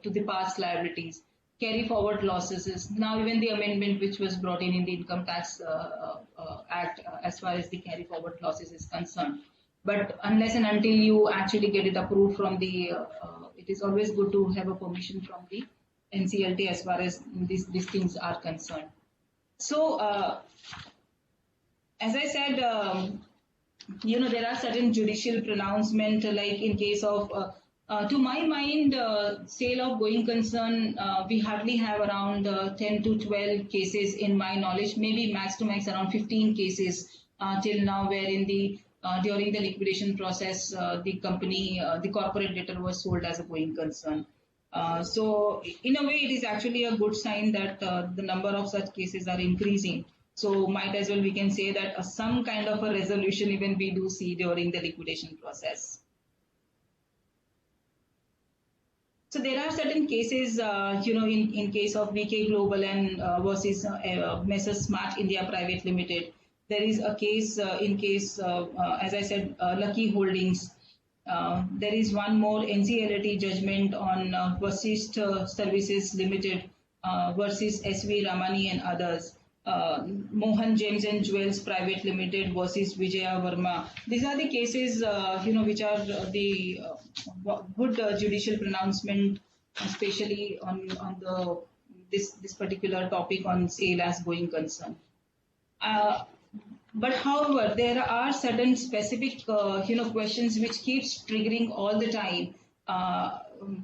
the past liabilities. Carry forward losses is now even the amendment which was brought in the Income Tax Act as far as the carry forward losses is concerned. But unless and until you actually get it approved from the, it is always good to have a permission from the NCLT as far as these things are concerned. So, as I said, there are certain judicial pronouncement, like in case of, to my mind, sale of going concern, we hardly have around 10 to 12 cases in my knowledge, maybe max to max around 15 cases till now, wherein during the liquidation process, the company, the corporate debtor was sold as a going concern. So in a way, it is actually a good sign that the number of such cases are increasing. So might as well we can say that some kind of a resolution even we do see during the liquidation process. So there are certain cases, in case of VK Global and versus Messrs Smart India Private Limited. There is a case as I said, Lucky Holdings. There is one more NCLT judgment on Vasist Services Limited versus SV Ramani and others. Mohan Gems and Jewels Private Limited versus Vijaya Verma. These are the cases, which are the good judicial pronouncement, especially on this particular topic on sale as going concern. But however, there are certain specific, questions which keeps triggering all the time,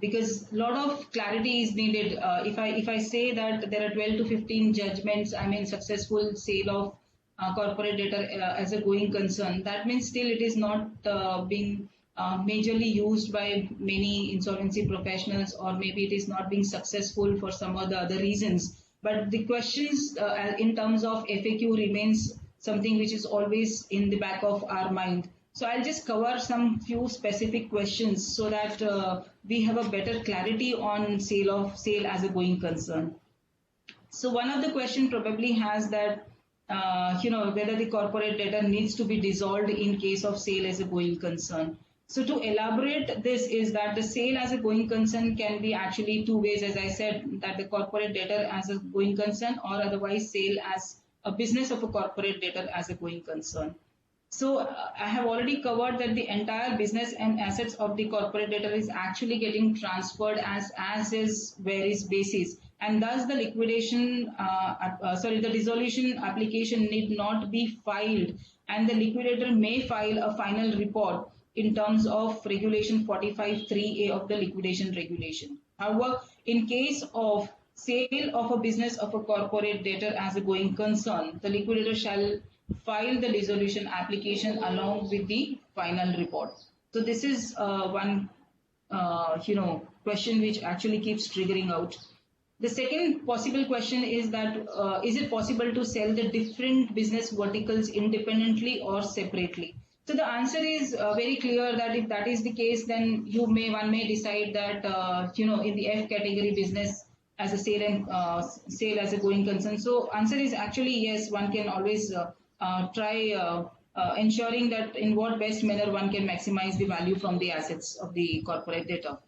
because a lot of clarity is needed. If I say that there are 12 to 15 judgments, I mean successful sale of corporate debtor as a going concern, that means still it is not being majorly used by many insolvency professionals, or maybe it is not being successful for some of the other reasons. But the questions in terms of FAQ remains something which is always in the back of our mind. So I'll just cover some few specific questions so that we have a better clarity on sale as a going concern. So one of the question probably has that whether the corporate debtor needs to be dissolved in case of sale as a going concern. So to elaborate this is that the sale as a going concern can be actually two ways, as I said, that the corporate debtor as a going concern or otherwise sale as a business of a corporate debtor as a going concern. So I have already covered that the entire business and assets of the corporate debtor is actually getting transferred as is where is basis, and thus the the dissolution application need not be filed, and the liquidator may file a final report in terms of Regulation 45(3)(a) of the liquidation regulation. However, in case of sale of a business of a corporate debtor as a going concern, the liquidator shall file the dissolution application along with the final report. So this is one question which actually keeps triggering out. The second possible question is that is it possible to sell the different business verticals independently or separately? So the answer is very clear that if that is the case, then one may decide that in the F category business as a sale and sale as a going concern. So answer is actually yes. One can always try ensuring that in what best manner one can maximize the value from the assets of the corporate debtor.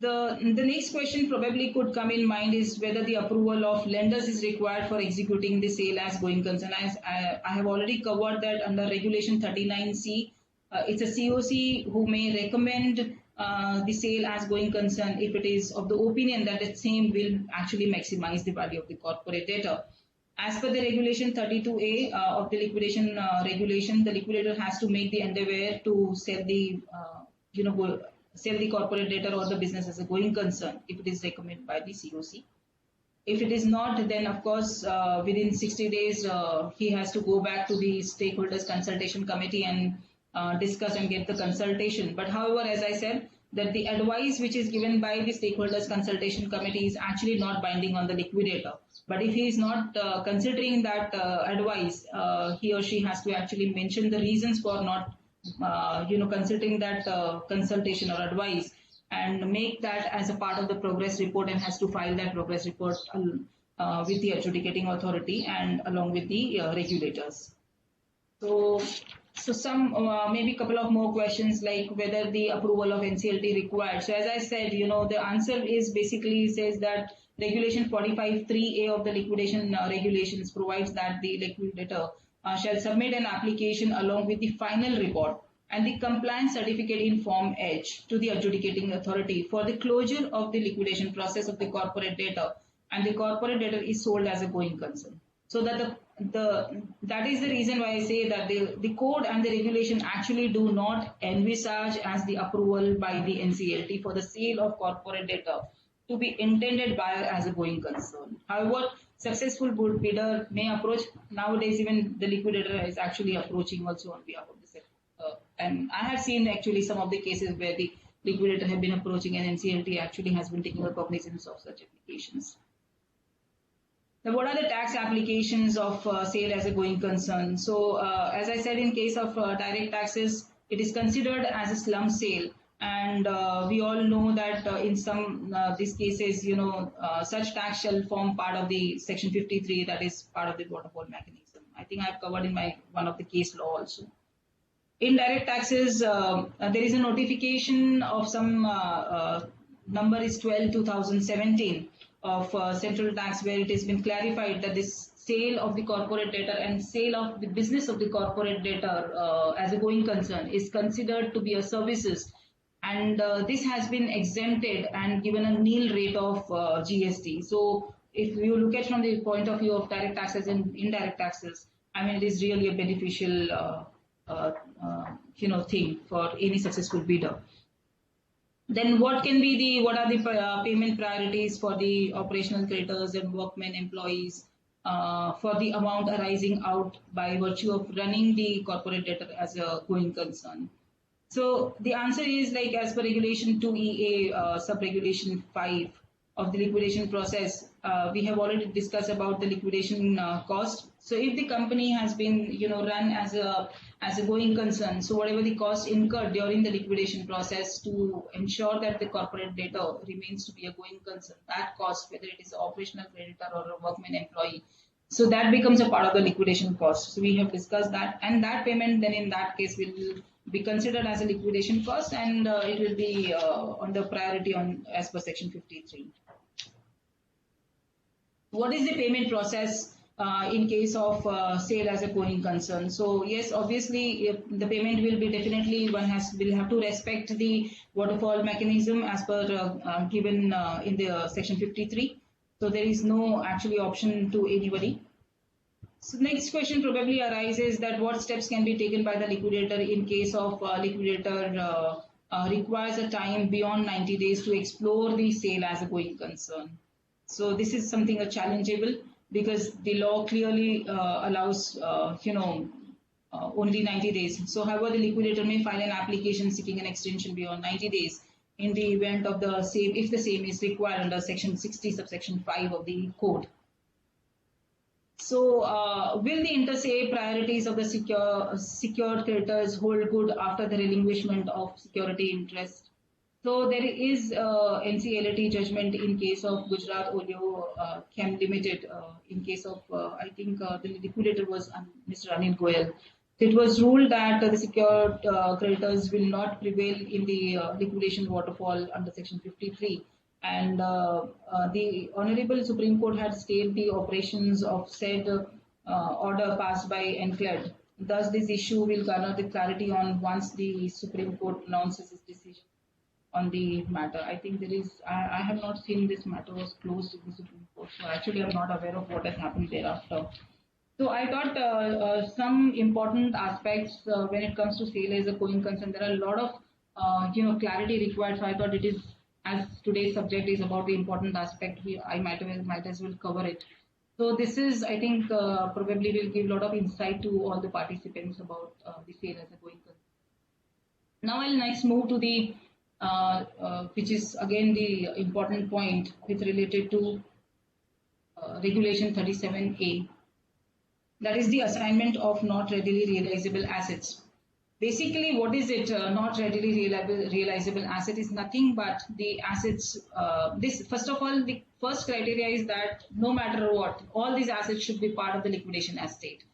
The next question probably could come in mind is whether the approval of lenders is required for executing the sale as going concern. As I have already covered that under Regulation 39C, it's a COC who may recommend the sale as going concern if it is of the opinion that the same will actually maximize the value of the corporate debtor. As per the Regulation 32A of the liquidation regulation, the liquidator has to make the endeavor to sell the sell the corporate debtor or the business as a going concern if it is recommended by the COC. If it is not, then of course within 60 days he has to go back to the stakeholders consultation committee and discuss and get the consultation. But however, as I said, that the advice which is given by the stakeholders consultation committee is actually not binding on the liquidator. But if he is not considering that advice, he or she has to actually mention the reasons for not considering that consultation or advice and make that as a part of the progress report and has to file that progress report with the adjudicating authority and along with the regulators. So some maybe a couple of more questions like whether the approval of NCLT required. So as I said, the answer is basically says that Regulation 45(3)(a) of the liquidation regulations provides that the liquidator shall submit an application along with the final report and the compliance certificate in Form H to the adjudicating authority for the closure of the liquidation process of the corporate debtor, and the corporate debtor is sold as a going concern. So that that is the reason why I say that the code and the regulation actually do not envisage as the approval by the NCLT for the sale of corporate debtor to be intended buyer as a going concern. However, successful bidder may approach. Nowadays, even the liquidator is actually approaching also on behalf of the sector. And I have seen actually some of the cases where the liquidator have been approaching and NCLT actually has been taking cognizance of such applications. Now, what are the tax applications of sale as a going concern? So, as I said, in case of direct taxes, it is considered as a slum sale. And we all know that in some these cases, such tax shall form part of the Section 53, that is part of the waterfall mechanism. I think I've covered in one of the case law also. Indirect taxes, there is a notification of some number is 12/2017 of central tax where it has been clarified that this sale of the corporate debtor and sale of the business of the corporate debtor as a going concern is considered to be a services. And this has been exempted and given a nil rate of GST. So if you look at from the point of view of direct taxes and indirect taxes, I mean, it is really a beneficial thing for any successful bidder. Then what are the payment priorities for the operational creditors and workmen employees for the amount arising out by virtue of running the corporate debtor as a going concern? So the answer is like as per Regulation 2EA sub-regulation 5 of the liquidation process, we have already discussed about the liquidation cost. So if the company has been run as a going concern, so whatever the cost incurred during the liquidation process to ensure that the corporate debtor remains to be a going concern, that cost, whether it is an operational creditor or a workman employee, So that becomes a part of the liquidation cost. So we have discussed that, and that payment then in that case will be considered as a liquidation cost, and it will be under priority on as per section 53. What is the payment process in case of sale as a going concern? So yes, obviously the payment will be definitely will have to respect the waterfall mechanism as per given in the section 53. So there is no actually option to anybody. So next question probably arises that what steps can be taken by the liquidator in case of liquidator requires a time beyond 90 days to explore the sale as a going concern. So this is something challengeable because the law clearly allows only 90 days. So however, the liquidator may file an application seeking an extension beyond 90 days in the event of the same, if the same is required under section 60 subsection 5 of the code. So will the inter se priorities of the secured creditors hold good after the relinquishment of security interest? So there is NCLAT judgment in case of Gujarat Oleo Chem Limited. In case of I think the liquidator was Mr. Anil Goyal. It was ruled that the secured creditors will not prevail in the liquidation waterfall under section 53. And the Honorable Supreme Court had stayed the operations of said order passed by NCLAT. Thus, this issue will garner the clarity on once the Supreme Court pronounces its decision on the matter. I think there is, I have not seen this matter was closed in the Supreme Court, so actually I'm not aware of what has happened thereafter. So I thought some important aspects when it comes to sale as a going concern. There are a lot of clarity required. So I thought it is, as today's subject is about the important aspect, I might as well cover it. So this is, I think, probably will give a lot of insight to all the participants about the sale as a going concern. Now I'll next move to the which is again the important point with related to regulation 37A. That is the assignment of not readily realizable assets. Basically, what is it? Not readily realizable asset is nothing but the assets. This first of all, the first criteria is that no matter what, all these assets should be part of the liquidation estate.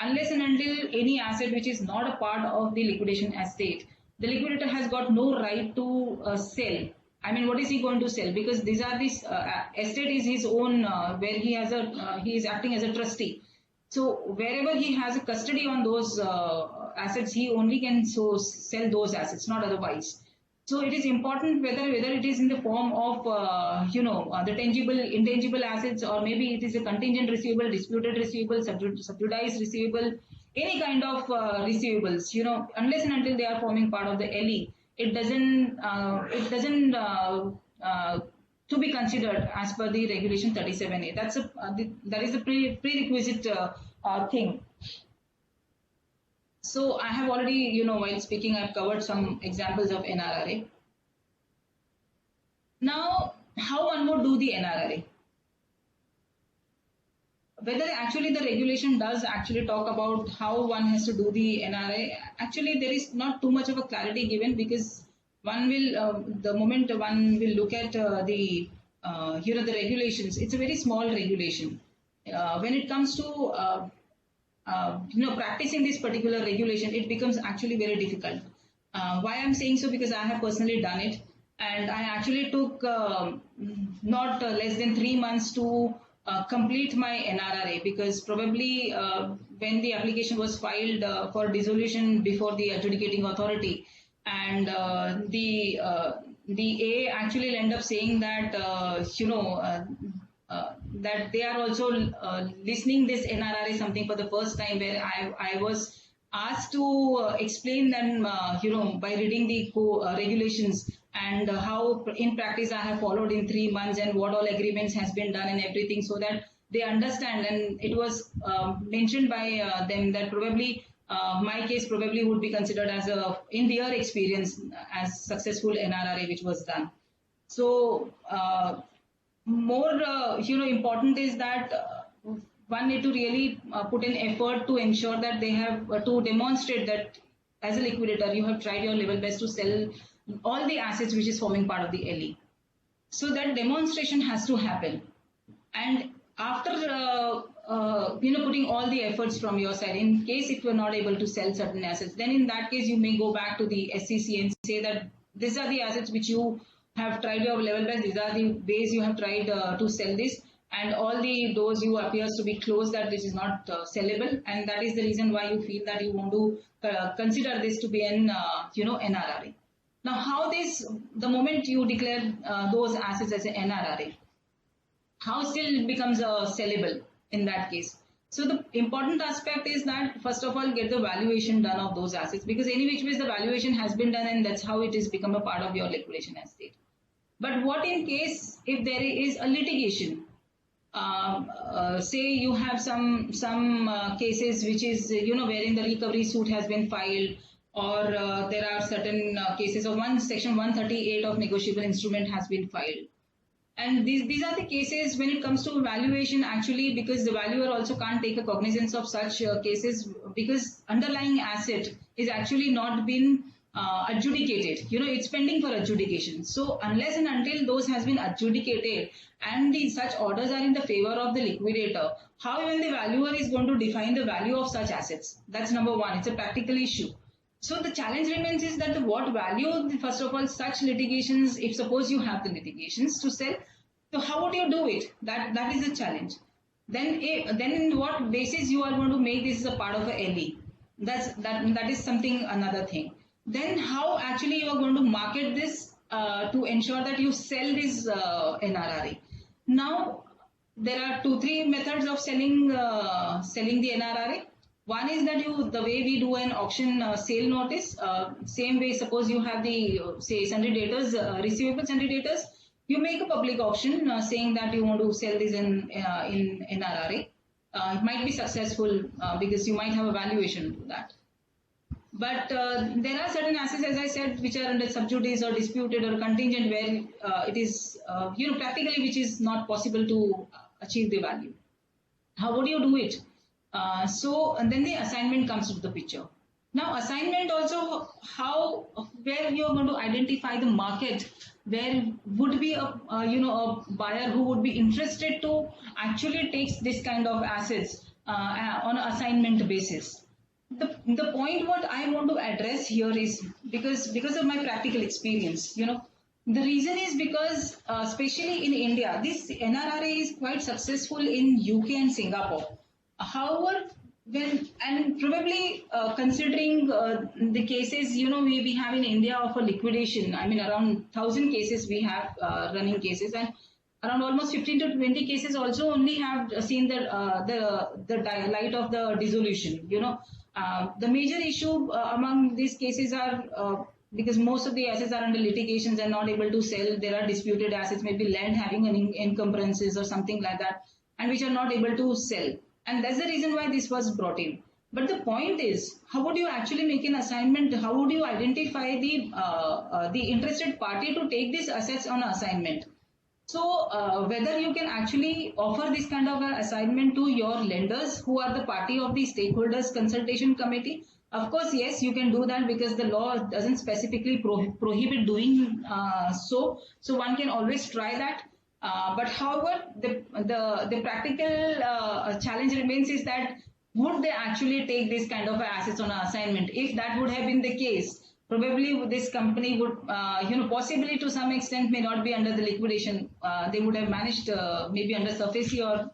Unless and until any asset which is not a part of the liquidation estate, the liquidator has got no right to sell. I mean, what is he going to sell? Because these are this estate is his own, where he has he is acting as a trustee. So wherever he has a custody on those assets, he only can sell those assets, not otherwise. So it is important whether it is in the form of the tangible, intangible assets, or maybe it is a contingent receivable, disputed receivable, subjudiced receivable, any kind of receivables. Unless and until they are forming part of the LE, it doesn't to be considered as per the regulation 37A. That is a prerequisite thing. So I have already, while speaking, I've covered some examples of NRRA. Now, how one would do the NRRA? Whether actually the regulation does actually talk about how one has to do the NRA, actually there is not too much of a clarity given, because one will, the moment one will look at the regulations, it's a very small regulation. When it comes to practicing this particular regulation, it becomes actually very difficult. Why I'm saying so? Because I have personally done it, and I actually took not less than 3 months to complete my NRRA, because probably when the application was filed for dissolution before the adjudicating authority, and the A actually will end up saying that that they are also listening this NRRA something for the first time, where I was asked to explain them by reading the regulations, and how in practice I have followed in 3 months, and what all agreements has been done and everything, so that they understand. And it was mentioned by them that probably my case probably would be considered as in their experience, as successful NRRA which was done. So more important is that one need to really put in effort to ensure that they have to demonstrate that as a liquidator you have tried your level best to sell all the assets which is forming part of the LE. So that demonstration has to happen. And after putting all the efforts from your side, in case if you're not able to sell certain assets, then in that case you may go back to the SEC and say that these are the assets which you have tried your level best, these are the ways you have tried to sell this, and all the doors you appears to be closed, that this is not sellable, and that is the reason why you feel that you want to consider this to be an NRRA. Now, how this, the moment you declare those assets as an NRRA, how still it becomes sellable in that case? So the important aspect is that first of all get the valuation done of those assets, because any which ways the valuation has been done and that's how it is become a part of your liquidation estate. But what in case if there is a litigation? Say you have some cases which is wherein the recovery suit has been filed, or there are certain cases of section 138 of negotiable instrument has been filed. And these are the cases when it comes to valuation, actually, because the valuer also can't take a cognizance of such cases, because underlying asset is actually not been adjudicated. It's pending for adjudication. So unless and until those has been adjudicated and such orders are in the favor of the liquidator, how even the valuer is going to define the value of such assets? That's number one. It's a practical issue. So the challenge remains is that what value, first of all, such litigations, if suppose you have the litigations to sell, so how would you do it? That is the challenge. Then in what basis you are going to make this as a part of a LE? That is something, another thing. Then how actually you are going to market this to ensure that you sell this NRRA? Now there are 2-3 methods of selling the NRRA. One is that the way we do an auction sale notice, same way, suppose you have the say sundry debtors, receivable sundry debtors, you make a public auction saying that you want to sell this in NRRA. It might be successful because you might have a valuation to that. But there are certain assets, as I said, which are under sub judice or disputed or contingent, where it is practically which is not possible to achieve the value. How would you do it? And then the assignment comes into the picture. Now, assignment also, where you are going to identify the market where would be a buyer who would be interested to actually take this kind of assets on an assignment basis. The point what I want to address here is because of my practical experience, the reason is because especially in India, this NRRA is quite successful in UK and Singapore. However, and probably considering the cases we have in India of a liquidation, I mean around 1,000 cases we have running cases, and around almost 15 to 20 cases also only have seen the light of the dissolution. The major issue among these cases are because most of the assets are under litigations and not able to sell. There are disputed assets, maybe land having an encumbrances or something like that, and which are not able to sell. And that's the reason why this was brought in. But the point is, how would you actually make an assignment? How would you identify the interested party to take these assets on assignment? So whether you can actually offer this kind of an assignment to your lenders who are the party of the stakeholders consultation committee. Of course, yes, you can do that because the law doesn't specifically prohibit doing so. So one can always try that. But however, the practical challenge remains is that would they actually take this kind of assets on an assignment? If that would have been the case, probably this company would, possibly to some extent may not be under the liquidation. They would have managed maybe under SURFACE or,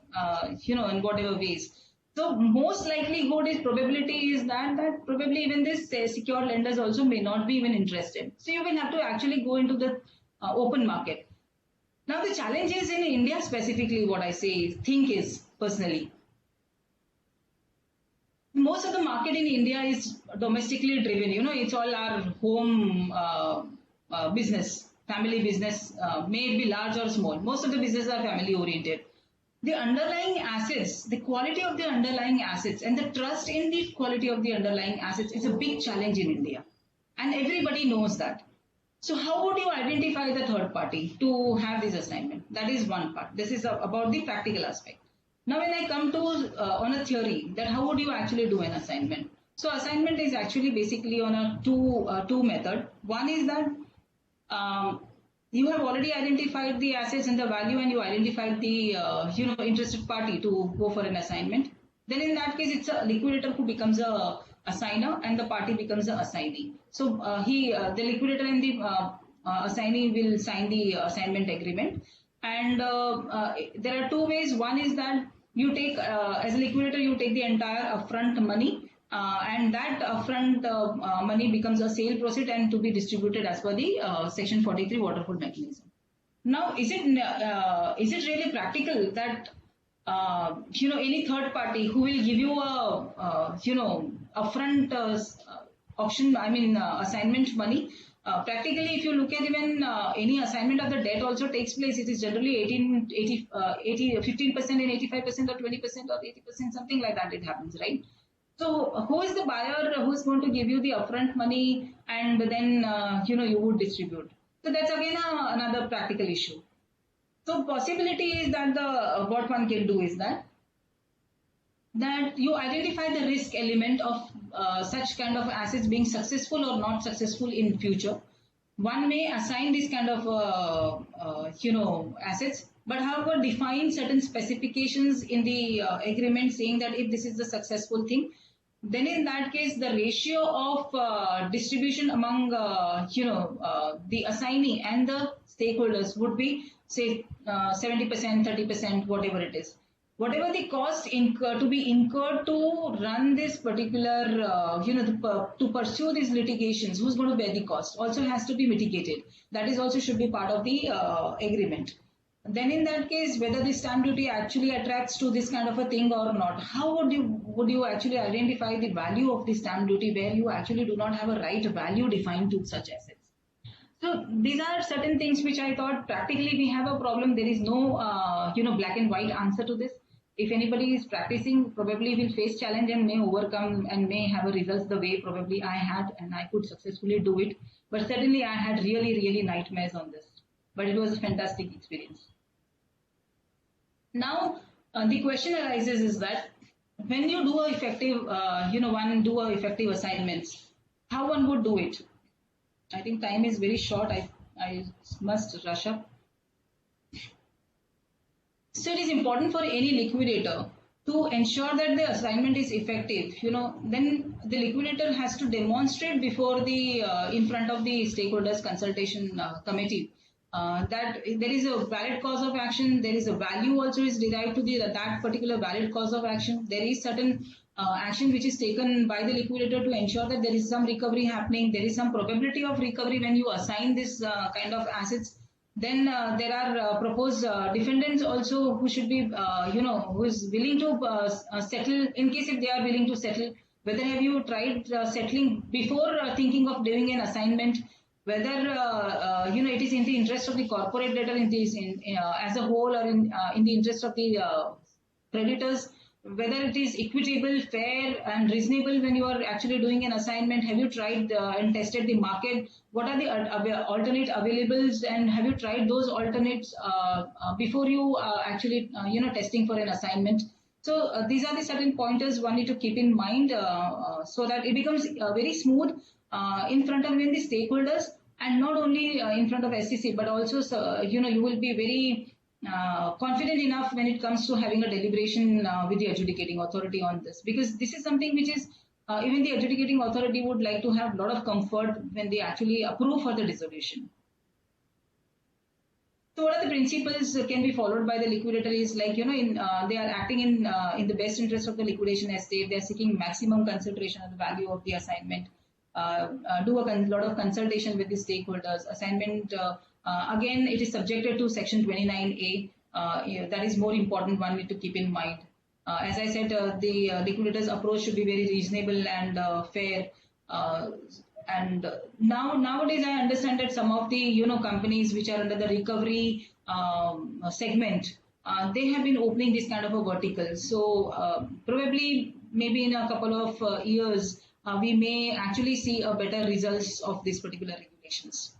in whatever ways. So most likelihood is probability is that probably even this secured lenders also may not be even interested. So you will have to actually go into the open market. Now the challenge is in India specifically, what I think is personally, most of the market in India is domestically driven. It's all our home business, family business, may it be large or small. Most of the businesses are family oriented. The underlying assets, the quality of the underlying assets and the trust in the quality of the underlying assets is a big challenge in India. And everybody knows that. So how would you identify the third party to have this assignment? That is one part. This is about the practical aspect. Now when I come to on a theory that how would you actually do an assignment? So assignment is actually basically on a two method. One is that you have already identified the assets and the value, and you identified the interested party to go for an assignment. Then in that case, it's a liquidator who becomes a assigner, and the party becomes a assignee. So the liquidator and the assignee will sign the assignment agreement. And there are two ways. One is that you take, as a liquidator, you take the entire upfront money, and that upfront money becomes a sale proceed and to be distributed as per the Section 43 waterfall mechanism. Now, is it really practical that any third party who will give you a upfront assignment money? Practically, if you look at even any assignment of the debt also takes place, it is generally 15% and 85% or 20% or 80%, something like that it happens, right? So who is the buyer who is going to give you the upfront money and then you would distribute? So that's again another practical issue. So possibility is that what one can do is that you identify the risk element of such kind of assets being successful or not successful in future. One may assign this kind of assets, but however define certain specifications in the agreement saying that if this is the successful thing, then in that case the ratio of distribution among the assignee and the stakeholders would be say 70%, 30%, whatever it is. Whatever the cost to be incurred to run this particular, to pursue these litigations, who's going to bear the cost also has to be mitigated. That is also should be part of the agreement. Then in that case, whether the stamp duty actually attracts to this kind of a thing or not, how would you actually identify the value of the stamp duty where you actually do not have a right value defined to such assets? So these are certain things which I thought practically we have a problem. There is no black and white answer to this. If anybody is practicing, probably will face challenge and may overcome and may have a results the way probably I had, and I could successfully do it. But certainly I had really, really nightmares on this. But it was a fantastic experience. Now, the question arises is that when you do a effective, effective assignments, how one would do it? I think time is very short. I must rush up. So it is important for any liquidator to ensure that the assignment is effective. Then the liquidator has to demonstrate before the in front of the stakeholders consultation committee that there is a valid cause of action. There is a value also is derived to that particular valid cause of action. There is certain action which is taken by the liquidator to ensure that there is some recovery happening. There is some probability of recovery when you assign this kind of assets. Then there are proposed defendants also who should be, who is willing to settle in case if they are willing to settle. Whether have you tried settling before thinking of doing an assignment? Whether it is in the interest of the corporate debtor as a whole or in the interest of the creditors. Whether it is equitable, fair and reasonable when you are actually doing an assignment. Have you tried and tested the market? What are the alternate availables, and have you tried those alternates before you actually testing for an assignment? So these are the certain pointers one need to keep in mind so that it becomes very smooth in front of even the stakeholders, and not only in front of SEC, but also you will be very confident enough when it comes to having a deliberation with the adjudicating authority on this, because this is something which is even the adjudicating authority would like to have a lot of comfort when they actually approve for the dissolution. So what are the principles can be followed by the liquidator is like, they are acting in the best interest of the liquidation estate. They are seeking maximum consideration of the value of the assignment, do a lot of consultation with the stakeholders. Assignment, again, it is subjected to Section 29A. That is more important one need to keep in mind. As I said, the liquidator's approach should be very reasonable and fair. And nowadays, I understand that some of the companies which are under the recovery segment, they have been opening this kind of a vertical. So probably maybe in a couple of years, we may actually see a better results of these particular regulations.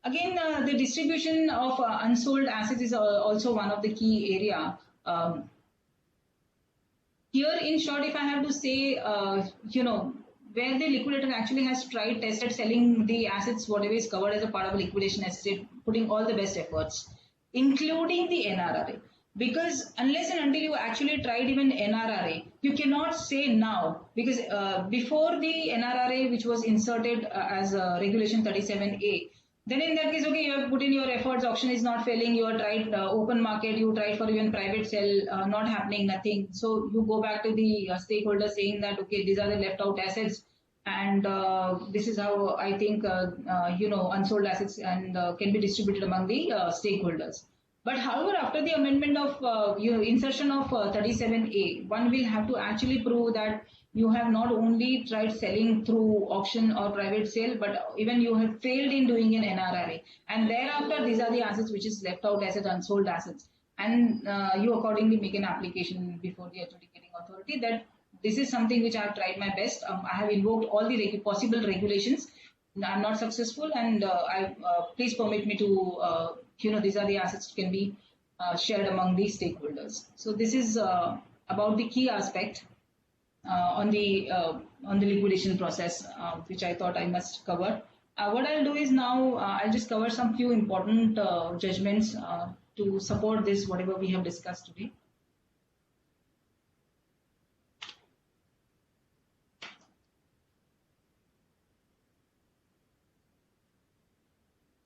Again, the distribution of unsold assets is also one of the key area. Here, in short, if I have to say, where the liquidator actually has tested selling the assets, whatever is covered as a part of a liquidation estate, putting all the best efforts, including the NRRA. Because unless and until you actually tried even NRRA, you cannot say now, because before the NRRA, which was inserted as Regulation 37A, then in that case, okay, you have put in your efforts, auction is not failing, you have tried open market, you tried for even private sale, not happening, nothing. So you go back to the stakeholders saying that, okay, these are the left out assets, and this is how I think, unsold assets and can be distributed among the stakeholders. But however, after the amendment of insertion of 37A, one will have to actually prove that you have not only tried selling through auction or private sale, but even you have failed in doing an NRRA. And thereafter, these are the assets which is left out assets, unsold assets. And you accordingly make an application before the adjudicating authority that this is something which I have tried my best. I have invoked all the possible regulations. I'm not successful, and please permit me to, these are the assets can be shared among the stakeholders. So this is about the key aspect on the liquidation process, which I thought I must cover. What I'll do is now I'll just cover some few important judgments to support this, whatever we have discussed today.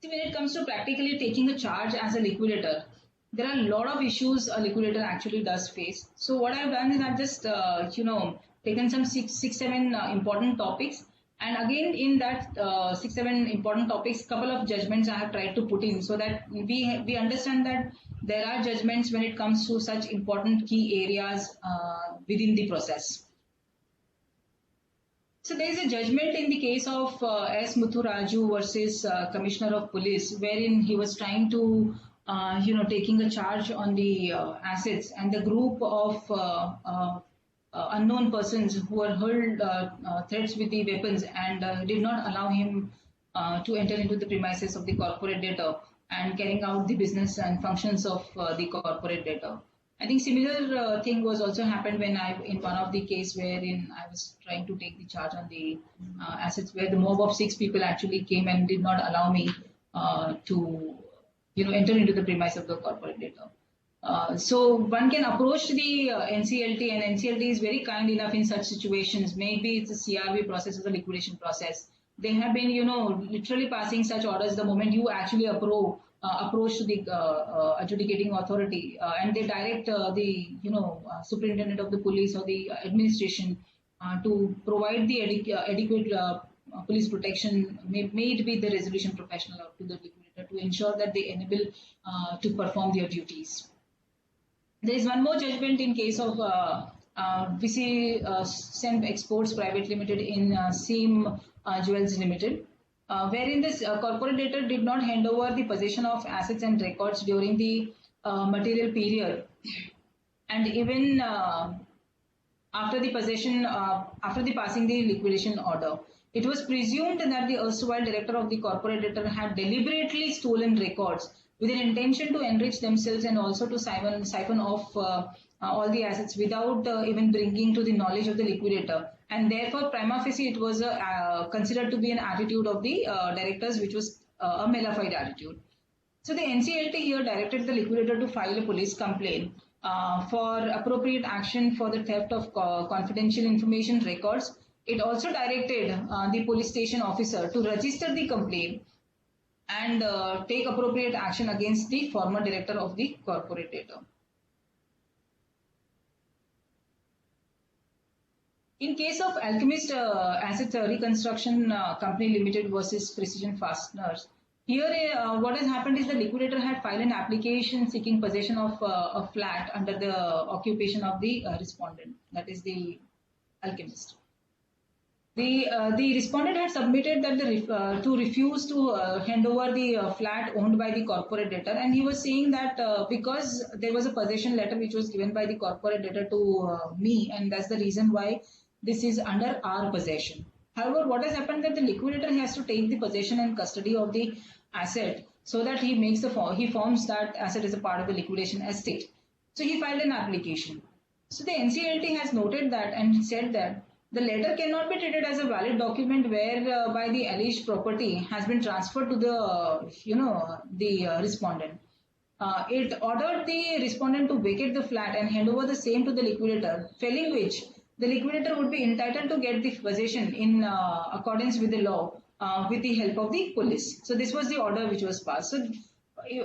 When it comes to practically taking a charge as a liquidator, there are a lot of issues a liquidator actually does face. So what I've done is I've just, taken some six, seven important topics. And again, in that 6, 7 important topics, couple of judgments I have tried to put in so that we understand that there are judgments when it comes to such important key areas within the process. So there is a judgment in the case of S. Muthuraju versus Commissioner of Police, wherein he was trying to, taking a charge on the assets, and the group of unknown persons who were hurled threats with the weapons and did not allow him to enter into the premises of the corporate debtor and carrying out the business and functions of the corporate debtor. I think similar thing was also happened when in one of the case wherein I was trying to take the charge on the assets, where the mob of 6 people actually came and did not allow me to, enter into the premise of the corporate debtor. So one can approach the NCLT, and NCLT is very kind enough in such situations. Maybe it's a CRV process or the liquidation process. They have been, literally passing such orders the moment you actually approach to the adjudicating authority, and they direct the superintendent of the police or the administration to provide the adequate police protection, may it be the resolution professional or to the liquidator, to ensure that they enable to perform their duties. There is one more judgment in case of VCM Exports Private Limited in Seam Jewels Limited, wherein this corporate debtor did not hand over the possession of assets and records during the material period, and even after the possession, after the passing the liquidation order. It was presumed that the erstwhile director of the corporate debtor had deliberately stolen records with an intention to enrich themselves and also to siphon off all the assets without even bringing to the knowledge of the liquidator. And therefore, prima facie, it was considered to be an attitude of the directors, which was a mala fide attitude. So the NCLT here directed the liquidator to file a police complaint for appropriate action for the theft of confidential information records. It also directed the police station officer to register the complaint and take appropriate action against the former director of the corporate debtor. In case of Alchemist Asset Reconstruction Company Limited versus Precision Fasteners, here what has happened is the liquidator had filed an application seeking possession of a flat under the occupation of the respondent, that is the Alchemist. The respondent had submitted that to refuse to hand over the flat owned by the corporate debtor, and he was saying that because there was a possession letter which was given by the corporate debtor to me, and that's the reason why this is under our possession. However, what has happened that the liquidator has to take the possession and custody of the asset so that he forms that asset as a part of the liquidation estate. So he filed an application. So the NCLT has noted that and said that The letter cannot be treated as a valid document whereby the alleged property has been transferred to the respondent. It ordered the respondent to vacate the flat and hand over the same to the liquidator, failing which the liquidator would be entitled to get the possession in accordance with the law with the help of the police. So this was the order which was passed. So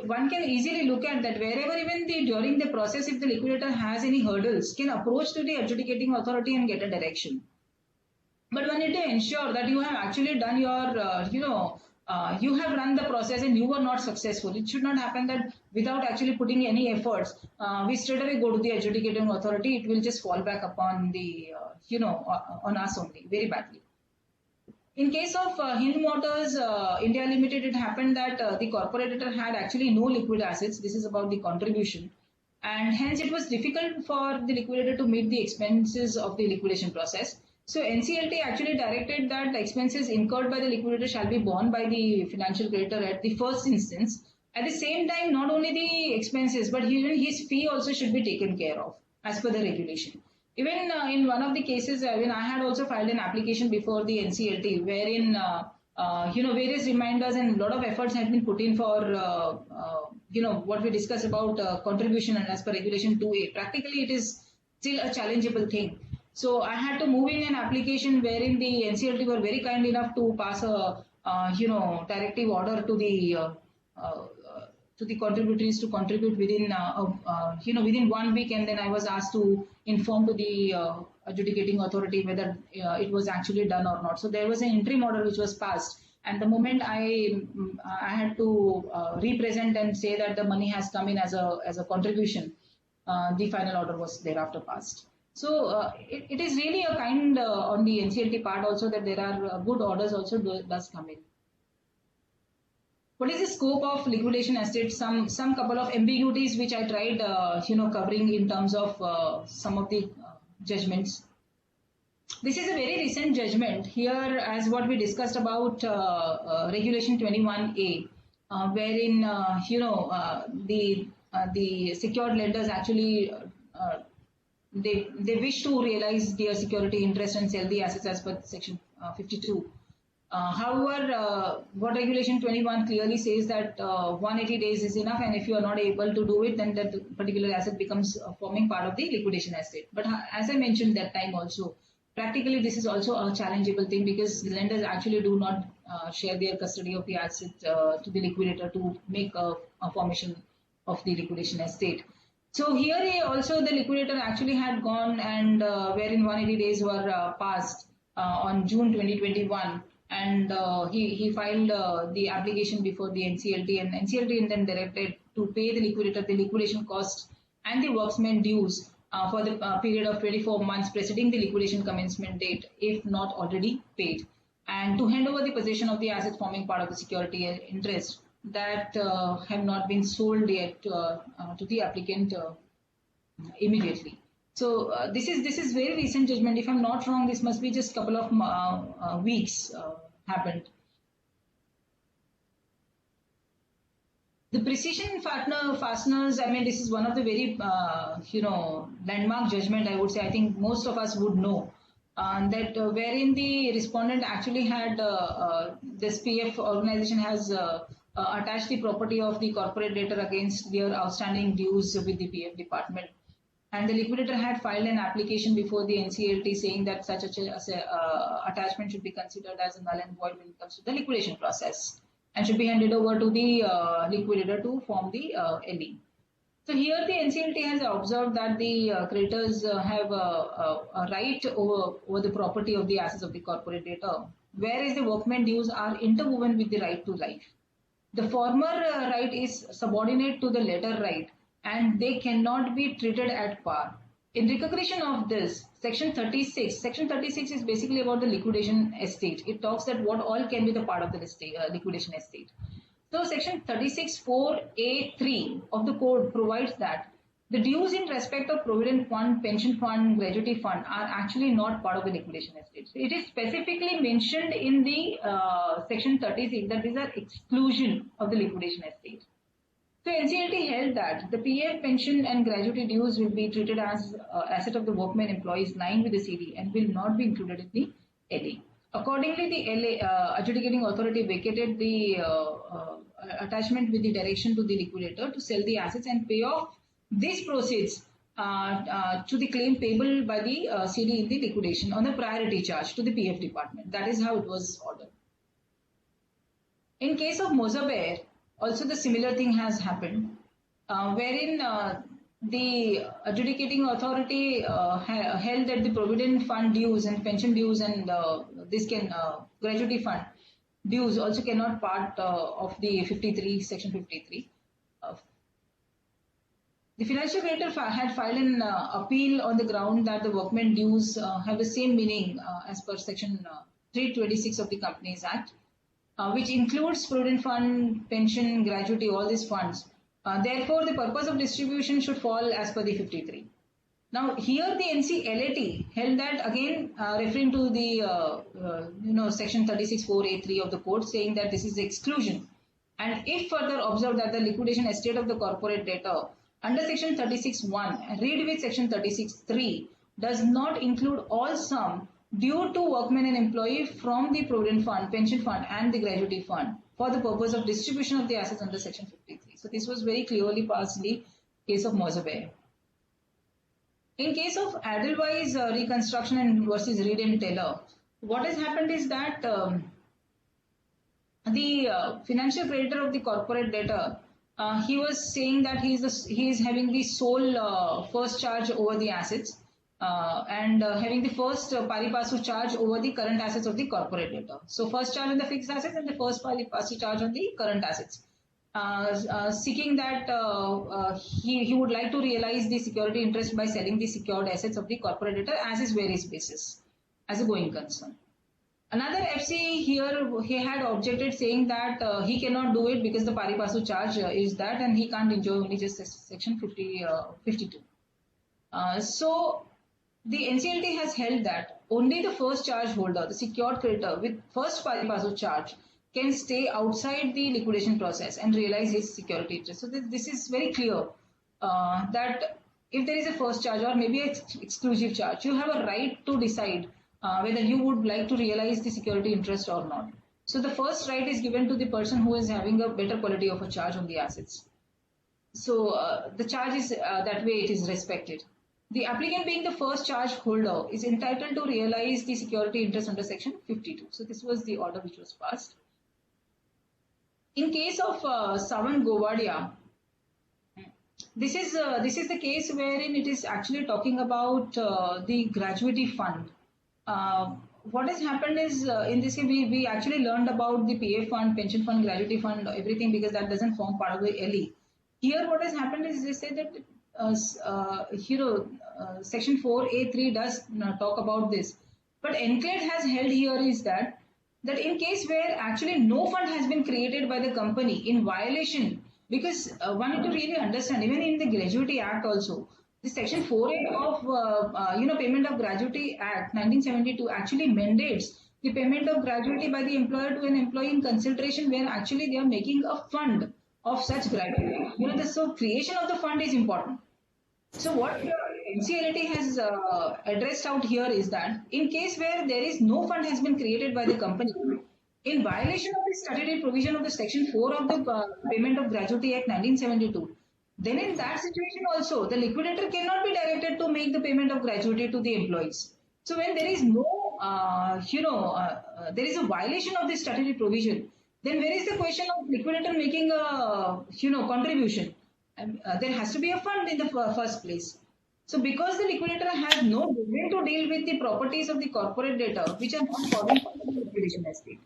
one can easily look at that wherever even during the process, if the liquidator has any hurdles, can approach to the adjudicating authority and get a direction. But one need to ensure that you have actually done your, you have run the process and you were not successful. It should not happen that without actually putting any efforts, we straight away go to the adjudicating authority. It will just fall back upon the, on us only, very badly. In case of Hind Motors India Limited, it happened that the corporator had actually no liquid assets. This is about the contribution. And hence it was difficult for the liquidator to meet the expenses of the liquidation process. So NCLT actually directed that the expenses incurred by the liquidator shall be borne by the financial creditor at the first instance. At the same time, not only the expenses, but even his fee also should be taken care of as per the regulation. Even in one of the cases, I had also filed an application before the NCLT wherein, various reminders and a lot of efforts had been put in for, what we discussed about contribution and as per regulation 2A. Practically, it is still a challengeable thing. So I had to move in an application wherein the NCLT were very kind enough to pass a, directive order to the contributories to contribute within, within 1 week, and then I was asked to inform to the adjudicating authority whether it was actually done or not. So there was an interim order which was passed, and the moment I had to represent and say that the money has come in as a contribution, the final order was thereafter passed. So it is really a kind on the NCLT part also that there are good orders also does come in. What is the scope of liquidation estate? Some couple of ambiguities which I tried, covering in terms of some of the judgments. This is a very recent judgment here, as what we discussed about Regulation 21A, wherein the secured lenders actually they wish to realize their security interest and sell the assets as per Section 52. However, what Regulation 21 clearly says that 180 days is enough, and if you are not able to do it, then that particular asset becomes forming part of the liquidation estate. But as I mentioned that time also, practically this is also a challengeable thing because the lenders actually do not share their custody of the asset to the liquidator to make a formation of the liquidation estate. So here also the liquidator actually had gone and wherein 180 days were passed on June 2021. And he filed the application before the NCLT, and NCLT then directed to pay the liquidator the liquidation cost and the worksman dues for the period of 24 months preceding the liquidation commencement date, if not already paid, and to hand over the possession of the assets forming part of the security interest that have not been sold yet to the applicant immediately. So this is very recent judgment. If I'm not wrong, this must be just couple of weeks happened. The precision fasteners, this is one of the very, landmark judgment, I would say. I think most of us would know that wherein the respondent actually had, this PF organization has attached the property of the corporate debtor against their outstanding dues with the PF department. And the liquidator had filed an application before the NCLT saying that such attachment should be considered as a null and void when it comes to the liquidation process and should be handed over to the liquidator to form the LE. So here the NCLT has observed that the creditors have a right over the property of the assets of the corporate debtor, whereas the workman dues are interwoven with the right to life. The former right is subordinate to the latter right, and they cannot be treated at par. In recognition of this, Section 36 is basically about the liquidation estate. It talks that what all can be the part of the liquidation estate. So Section 36(4)(a)(3) of the code provides that the dues in respect of provident fund, pension fund, gratuity fund are actually not part of the liquidation estate. So it is specifically mentioned in the Section 36 that these are exclusion of the liquidation estate. So NCLT held that the PF, pension and gratuity dues will be treated as asset of the workmen employees lying with the CD and will not be included in the LA. Accordingly, the LA adjudicating authority vacated the attachment with the direction to the liquidator to sell the assets and pay off these proceeds to the claim payable by the CD in the liquidation on a priority charge to the PF department. That is how it was ordered. In case of Mozaber, also the similar thing has happened, wherein the adjudicating authority held that the provident fund dues and pension dues and this can gratuity fund dues also cannot part of the 53 section 53. The financial creditor had filed an appeal on the ground that the workmen dues have the same meaning as per section 326 of the Companies Act, which includes provident fund, pension, gratuity, all these funds. Therefore, the purpose of distribution should fall as per the 53. Now, here the NCLAT held that again, referring to the section 36(4)(a)(3) of the code, saying that this is exclusion. And if further observed that the liquidation estate of the corporate debtor under section 36(1) read with section 36(3) does not include all sum due to workmen and employee from the provident fund, pension fund and the gratuity fund for the purpose of distribution of the assets under section 53. So this was very clearly passed in the case of Mozaber. In case of Edelweiss reconstruction and versus Reed and Taylor, what has happened is that the financial creditor of the corporate debtor, he was saying that he is having the sole first charge over the assets and having the first pari passu charge over the current assets of the corporate debtor. So first charge on the fixed assets and the first pari passu charge on the current assets. Seeking that he would like to realize the security interest by selling the secured assets of the corporate debtor as his various basis as a going concern. Another FC here, he had objected saying that he cannot do it because the pari passu charge is that and he can't enjoy only just section 52. So the NCLT has held that only the first charge holder, the secured creditor with first pari passu charge, can stay outside the liquidation process and realize his security interest. So this is very clear that if there is a first charge or maybe an exclusive charge, you have a right to decide whether you would like to realize the security interest or not. So the first right is given to the person who is having a better quality of a charge on the assets. So the charge is that way it is respected. The applicant being the first charge holder is entitled to realize the security interest under section 52. So this was the order which was passed. In case of Savan Govadia, this is the case wherein it is actually talking about the gratuity fund. What has happened is in this case we actually learned about the PF fund, pension fund, gratuity fund, everything because that doesn't form part of the LE. Here what has happened is they say that section 4(a)(3) does talk about this, but NCLAT has held here is that in case where actually no fund has been created by the company in violation, because one need to really understand even in the Gratuity Act also, the section 4(a) of Payment of Gratuity Act 1972 actually mandates the payment of gratuity by the employer to an employee in consideration where actually they are making a fund of such gratuity. So creation of the fund is important. So what NCLT has addressed out here is that in case where there is no fund has been created by the company in violation of the statutory provision of the section 4 of the Payment of Gratuity Act 1972, then in that situation also the liquidator cannot be directed to make the payment of gratuity to the employees. So when there is no, there is a violation of the statutory provision, then where is the question of liquidator making a, contribution? There has to be a fund in the first place. So because the liquidator has no domain to deal with the properties of the corporate debtor, which are not forming part of the liquidation estate.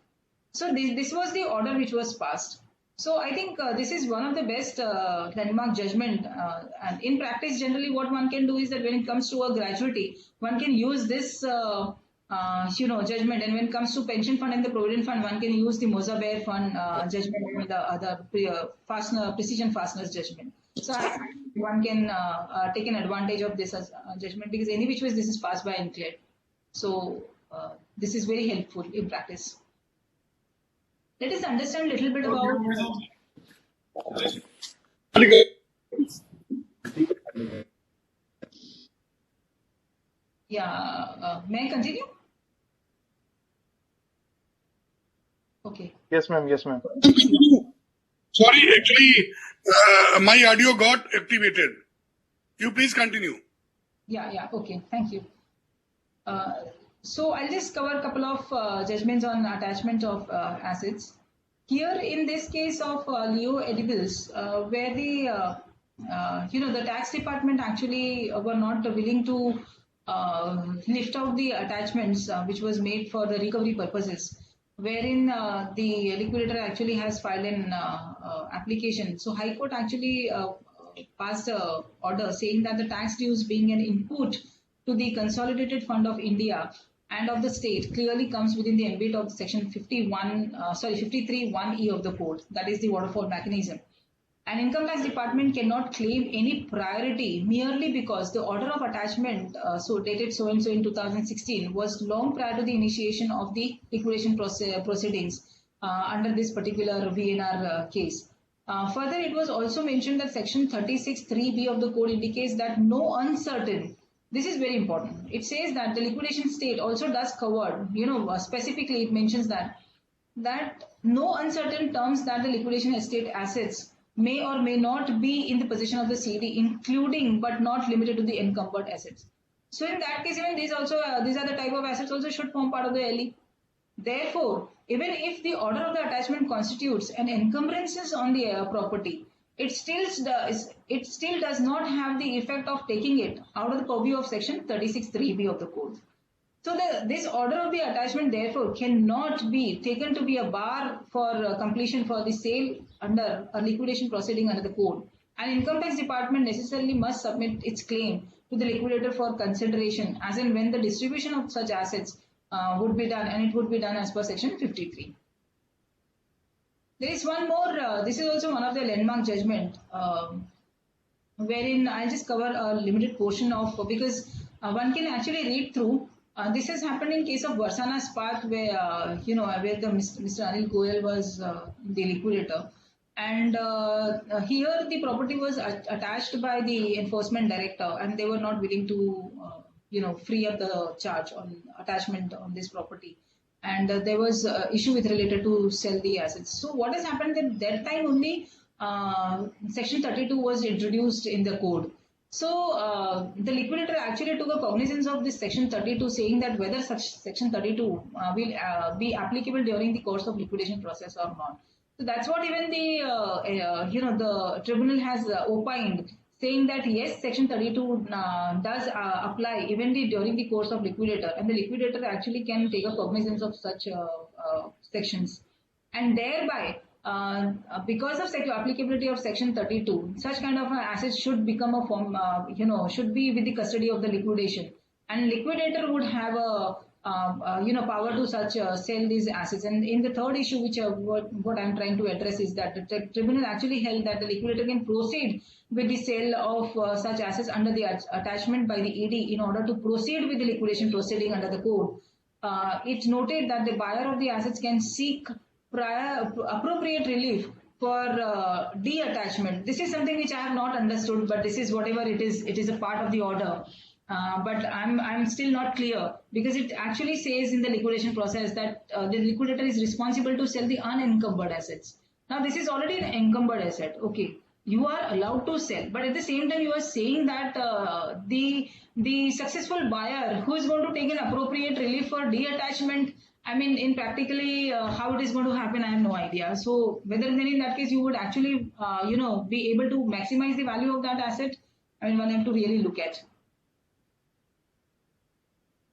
So this was the order which was passed. So I think this is one of the best landmark judgment. And in practice, generally what one can do is that when it comes to a gratuity, one can use this judgment, and when it comes to pension fund and the provident fund, one can use the Mozaber fund judgment and the other precision fasteners judgment. So one can take an advantage of this as judgment because any which ways this is passed by NCLAT. So this is very helpful in practice. Let us understand a little bit about Yeah, may I continue? Okay. Yes, ma'am. Yes, ma'am. Sorry, actually, my audio got activated. You please continue. Yeah, okay, thank you. So I'll just cover a couple of judgments on attachment of assets. Here in this case of Leo Edibles, where the tax department actually were not willing to lift out the attachments which was made for the recovery purposes, wherein the liquidator actually has filed an application. So High Court actually passed a order saying that the tax dues being an input to the Consolidated Fund of India and of the state clearly comes within the ambit of section 53(1)(e) of the code, that is the waterfall mechanism. An income tax department cannot claim any priority merely because the order of attachment, so dated so and so in 2016, was long prior to the initiation of the liquidation proceedings under this particular VNR case. Further, it was also mentioned that section 36(3)(b) of the code indicates that no uncertain. This is very important. It says that the liquidation state also does cover, specifically it mentions that no uncertain terms that the liquidation estate assets may or may not be in the possession of the CD, including but not limited to the encumbered assets. So in that case, even these are the type of assets also should form part of the LE. Therefore, even if the order of the attachment constitutes an encumbrances on the property, it still does not have the effect of taking it out of the purview of section 36(3)(b) of the code. So this order of the attachment therefore cannot be taken to be a bar for completion for the sale under a liquidation proceeding under the code. An income tax department necessarily must submit its claim to the liquidator for consideration as and when the distribution of such assets would be done, and it would be done as per section 53. There is one more, this is also one of the landmark judgment, wherein I'll just cover a limited portion of, because one can actually read through. This has happened in case of Varsana Spark, where, where the Mr. Anil Goyal was the liquidator. And here the property was attached by the enforcement director, and they were not willing to, free up the charge on attachment on this property. And there was issue with related to sell the assets. So what has happened at that time only, section 32 was introduced in the code. So the liquidator actually took a cognizance of this section 32, saying that whether such section 32 will be applicable during the course of liquidation process or not. So that's what even the tribunal has opined, saying that yes, section 32 does apply even during the course of liquidator, and the liquidator actually can take a cognizance of such sections, and thereby because of applicability of section 32, such kind of assets should become a form, should be with the custody of the liquidation, and liquidator would have a power to such sell these assets. And in the third issue, which what I'm trying to address is that the tribunal actually held that the liquidator can proceed with the sale of such assets under the attachment by the ED in order to proceed with the liquidation proceeding under the code. It noted that the buyer of the assets can seek appropriate relief for de-attachment. This is something which I have not understood, but this is whatever it is a part of the order. But I'm still not clear, because it actually says in the liquidation process that the liquidator is responsible to sell the unencumbered assets. Now this is already an encumbered asset. Okay, you are allowed to sell, but at the same time you are saying that the successful buyer who is going to take an appropriate relief for de-attachment, I mean, in practically how it is going to happen, I have no idea. So whether then in that case you would actually be able to maximize the value of that asset, I mean, one have to really look at.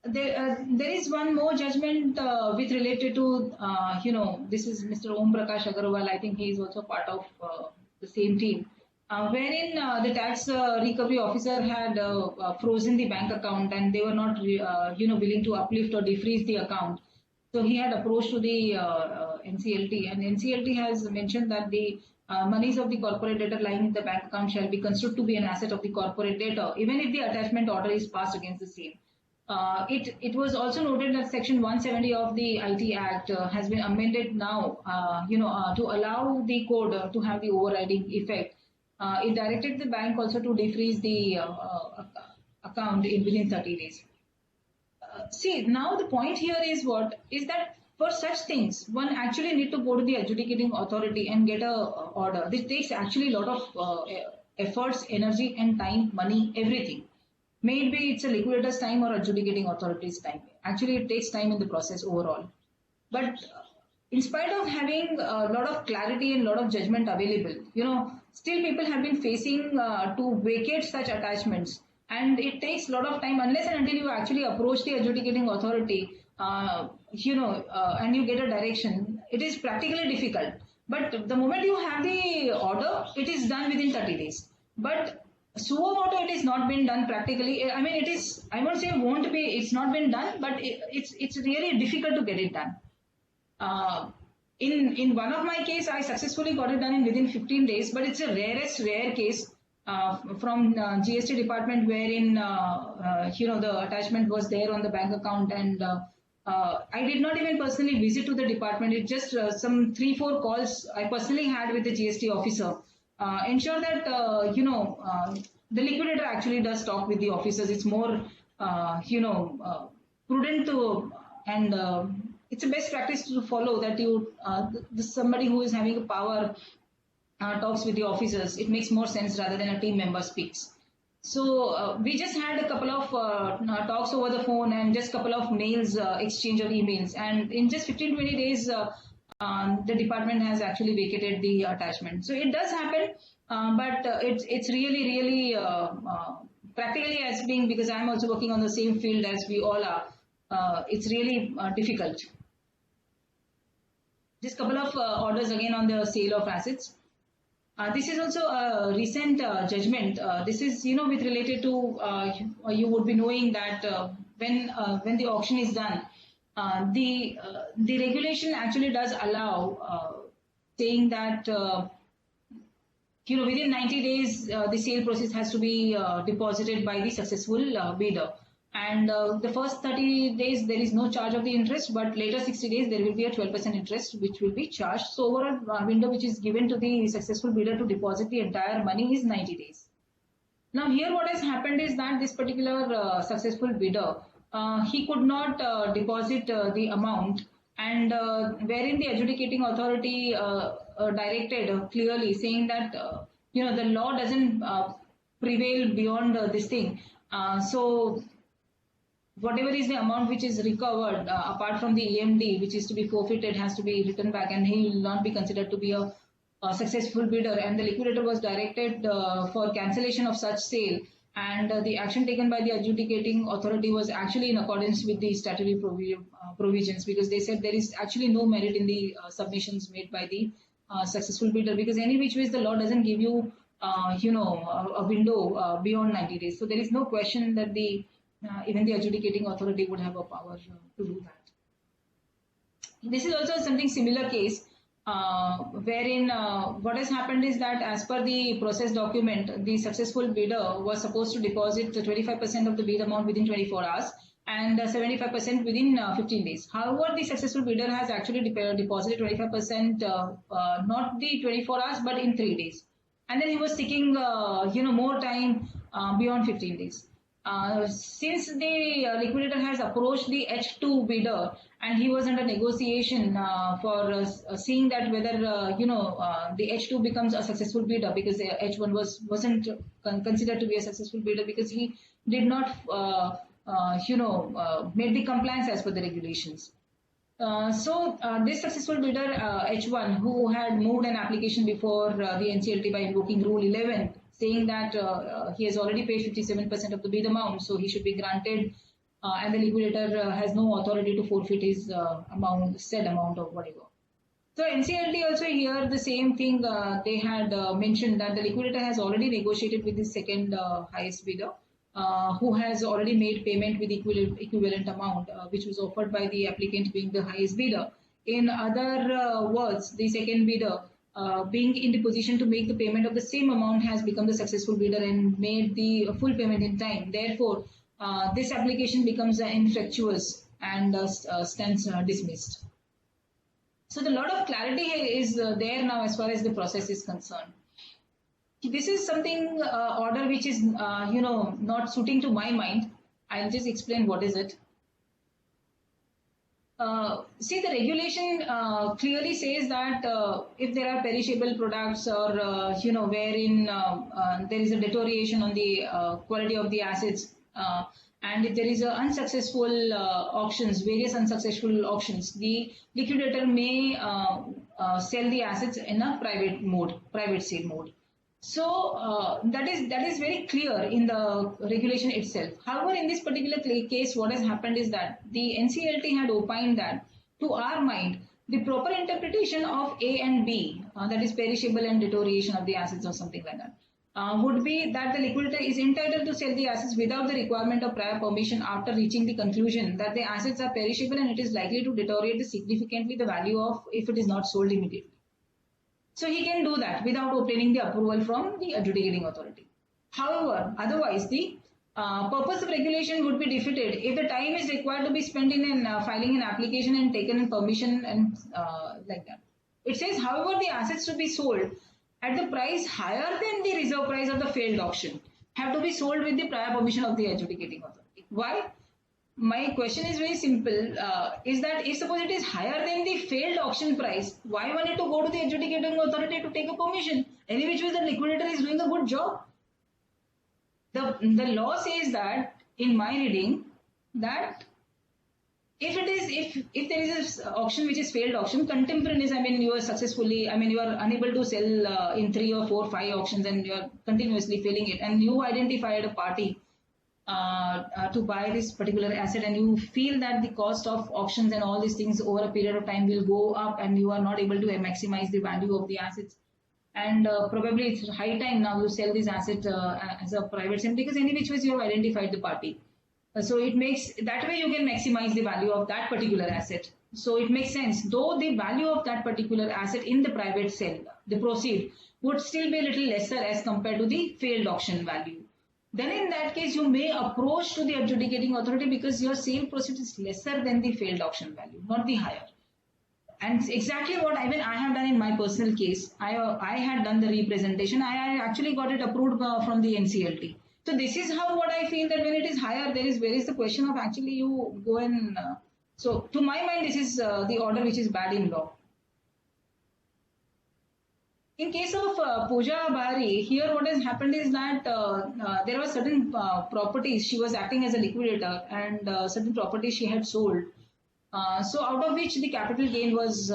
There is one more judgment with related to, this is Mr. Om Prakash Agarwal. I think he is also part of the same team, wherein the tax recovery officer had frozen the bank account, and they were not, willing to uplift or defreeze the account. So he had approached to the NCLT, and NCLT has mentioned that the monies of the corporate debtor lying in the bank account shall be construed to be an asset of the corporate debtor, even if the attachment order is passed against the same. It was also noted that section 170 of the IT Act has been amended now, to allow the code to have the overriding effect. it directed the bank also to defreeze the account within 30 days. See, now the point here is what? Is that for such things, one actually need to go to the adjudicating authority and get a order. This takes actually a lot of efforts, energy and time, money, everything. Maybe it's a liquidator's time or adjudicating authority's time. Actually, it takes time in the process overall. But in spite of having a lot of clarity and a lot of judgment available, still people have been facing to vacate such attachments. And it takes a lot of time unless and until you actually approach the adjudicating authority, and you get a direction. It is practically difficult. But the moment you have the order, it is done within 30 days. But suo motu, it is not been done practically. I mean, it is, I won't say won't be, it's not been done, but it's really difficult to get it done. In one of my case, I successfully got it done within 15 days, but it's a rare case from GST department wherein the attachment was there on the bank account, and I did not even personally visit to the department. It just some 3-4 calls I personally had with the GST officer. Ensure that the liquidator actually does talk with the officers. It's more prudent to, and it's a best practice to follow that you somebody who is having a power talks with the officers. It makes more sense rather than a team member speaks. So we just had a couple of talks over the phone and just a couple of mails, exchange of emails, and in just 15-20 days the department has actually vacated the attachment. So it does happen, but it's really practically as being, because I'm also working on the same field as we all are, it's really difficult. Just a couple of orders again on the sale of assets. This is also a recent judgment. This is, with related to, you would be knowing that when the auction is done, the regulation actually does allow saying that, within 90 days, the sale process has to be deposited by the successful bidder. And the first 30 days, there is no charge of the interest, but later 60 days, there will be a 12% interest, which will be charged. So overall window which is given to the successful bidder to deposit the entire money is 90 days. Now here what has happened is that this particular successful bidder, he could not deposit the amount, and wherein the adjudicating authority directed clearly saying that, the law doesn't prevail beyond this thing. So whatever is the amount which is recovered, apart from the EMD, which is to be forfeited, has to be returned back, and he will not be considered to be a successful bidder. And the liquidator was directed for cancellation of such sale, and the action taken by the adjudicating authority was actually in accordance with the statutory provisions, because they said there is actually no merit in the submissions made by the successful bidder, because any which ways the law doesn't give you, a window beyond 90 days. So there is no question that even the adjudicating authority would have a power to do that. This is also something similar case wherein what has happened is that as per the process document, the successful bidder was supposed to deposit 25% of the bid amount within 24 hours and 75% within 15 days. However, the successful bidder has actually deposited 25%, not the 24 hours, but in 3 days. And then he was seeking, more time beyond 15 days. Since the liquidator has approached the H2 bidder and he was under negotiation for seeing that whether the H2 becomes a successful bidder, because the H1 wasn't considered to be a successful bidder because he did not made the compliance as per the regulations. So this successful bidder H1, who had moved an application before the NCLT by invoking Rule 11, saying that he has already paid 57% of the bid amount, so he should be granted, and the liquidator has no authority to forfeit his said amount or whatever. So NCLT also here the same thing, they had mentioned that the liquidator has already negotiated with the second highest bidder, who has already made payment with equivalent amount, which was offered by the applicant being the highest bidder. In other words, the second bidder, being in the position to make the payment of the same amount, has become the successful bidder and made the full payment in time. Therefore, this application becomes infructuous and stands dismissed. So the lot of clarity is there now as far as the process is concerned. this is something order which is not suiting to my mind. I'll just explain what is it. See, the regulation clearly says that if there are perishable products or wherein there is a deterioration on the quality of the assets, and if there is a unsuccessful auctions, various unsuccessful auctions, the liquidator may sell the assets in a private sale mode. So that is very clear in the regulation itself. However, in this particular case, what has happened is that the NCLT had opined that, to our mind, the proper interpretation of A and B, that is perishable and deterioration of the assets or something like that, would be that the liquidator is entitled to sell the assets without the requirement of prior permission after reaching the conclusion that the assets are perishable and it is likely to deteriorate significantly the value of if it is not sold immediately. So he can do that without obtaining the approval from the adjudicating authority. However, otherwise the purpose of regulation would be defeated if the time is required to be spent in filing an application and taken in permission and like that. It says, however, the assets to be sold at the price higher than the reserve price of the failed auction have to be sold with the prior permission of the adjudicating authority. Why? My question is very simple, is that if suppose it is higher than the failed auction price, why one need to go to the adjudicating authority to take a permission? Any which way the liquidator is doing a good job. The law says that, in my reading, that if there is an auction which is failed auction, contemporaneous, you are unable to sell in 3 or 4, 5 auctions and you are continuously failing it, and you identified a party to buy this particular asset, and you feel that the cost of auctions and all these things over a period of time will go up and you are not able to maximize the value of the assets, and probably it's high time now you sell this asset as a private sale, because any which ways you have identified the party. So it makes, that way you can maximize the value of that particular asset. So it makes sense, though the value of that particular asset in the private sale, the proceed, would still be a little lesser as compared to the failed auction value. Then in that case, you may approach to the adjudicating authority because your sale proceed is lesser than the failed auction value, not the higher. And exactly what I have done in my personal case, I had done the representation. I actually got it approved from the NCLT. So this is how what I feel, that when it is higher, where is the question of actually you go and... so to my mind, this is the order which is bad in law. In case of Pooja Bari, here what has happened is that there were certain properties, she was acting as a liquidator, and certain properties she had sold. So out of which the capital gain was,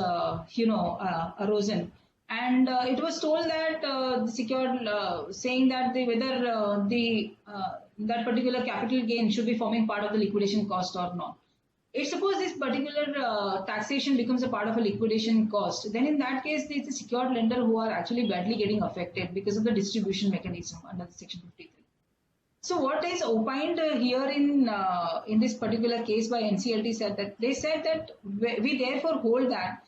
arisen. And it was told that the secured, saying that whether that particular capital gain should be forming part of the liquidation cost or not. If suppose this particular taxation becomes a part of a liquidation cost, then in that case, it's the secured lender who are actually badly getting affected because of the distribution mechanism under Section 53. So what is opined here in this particular case by NCLT said that we therefore hold that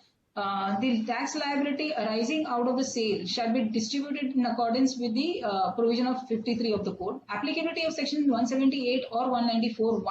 the tax liability arising out of the sale shall be distributed in accordance with the provision of 53 of the code. Applicability of Section 178 or 194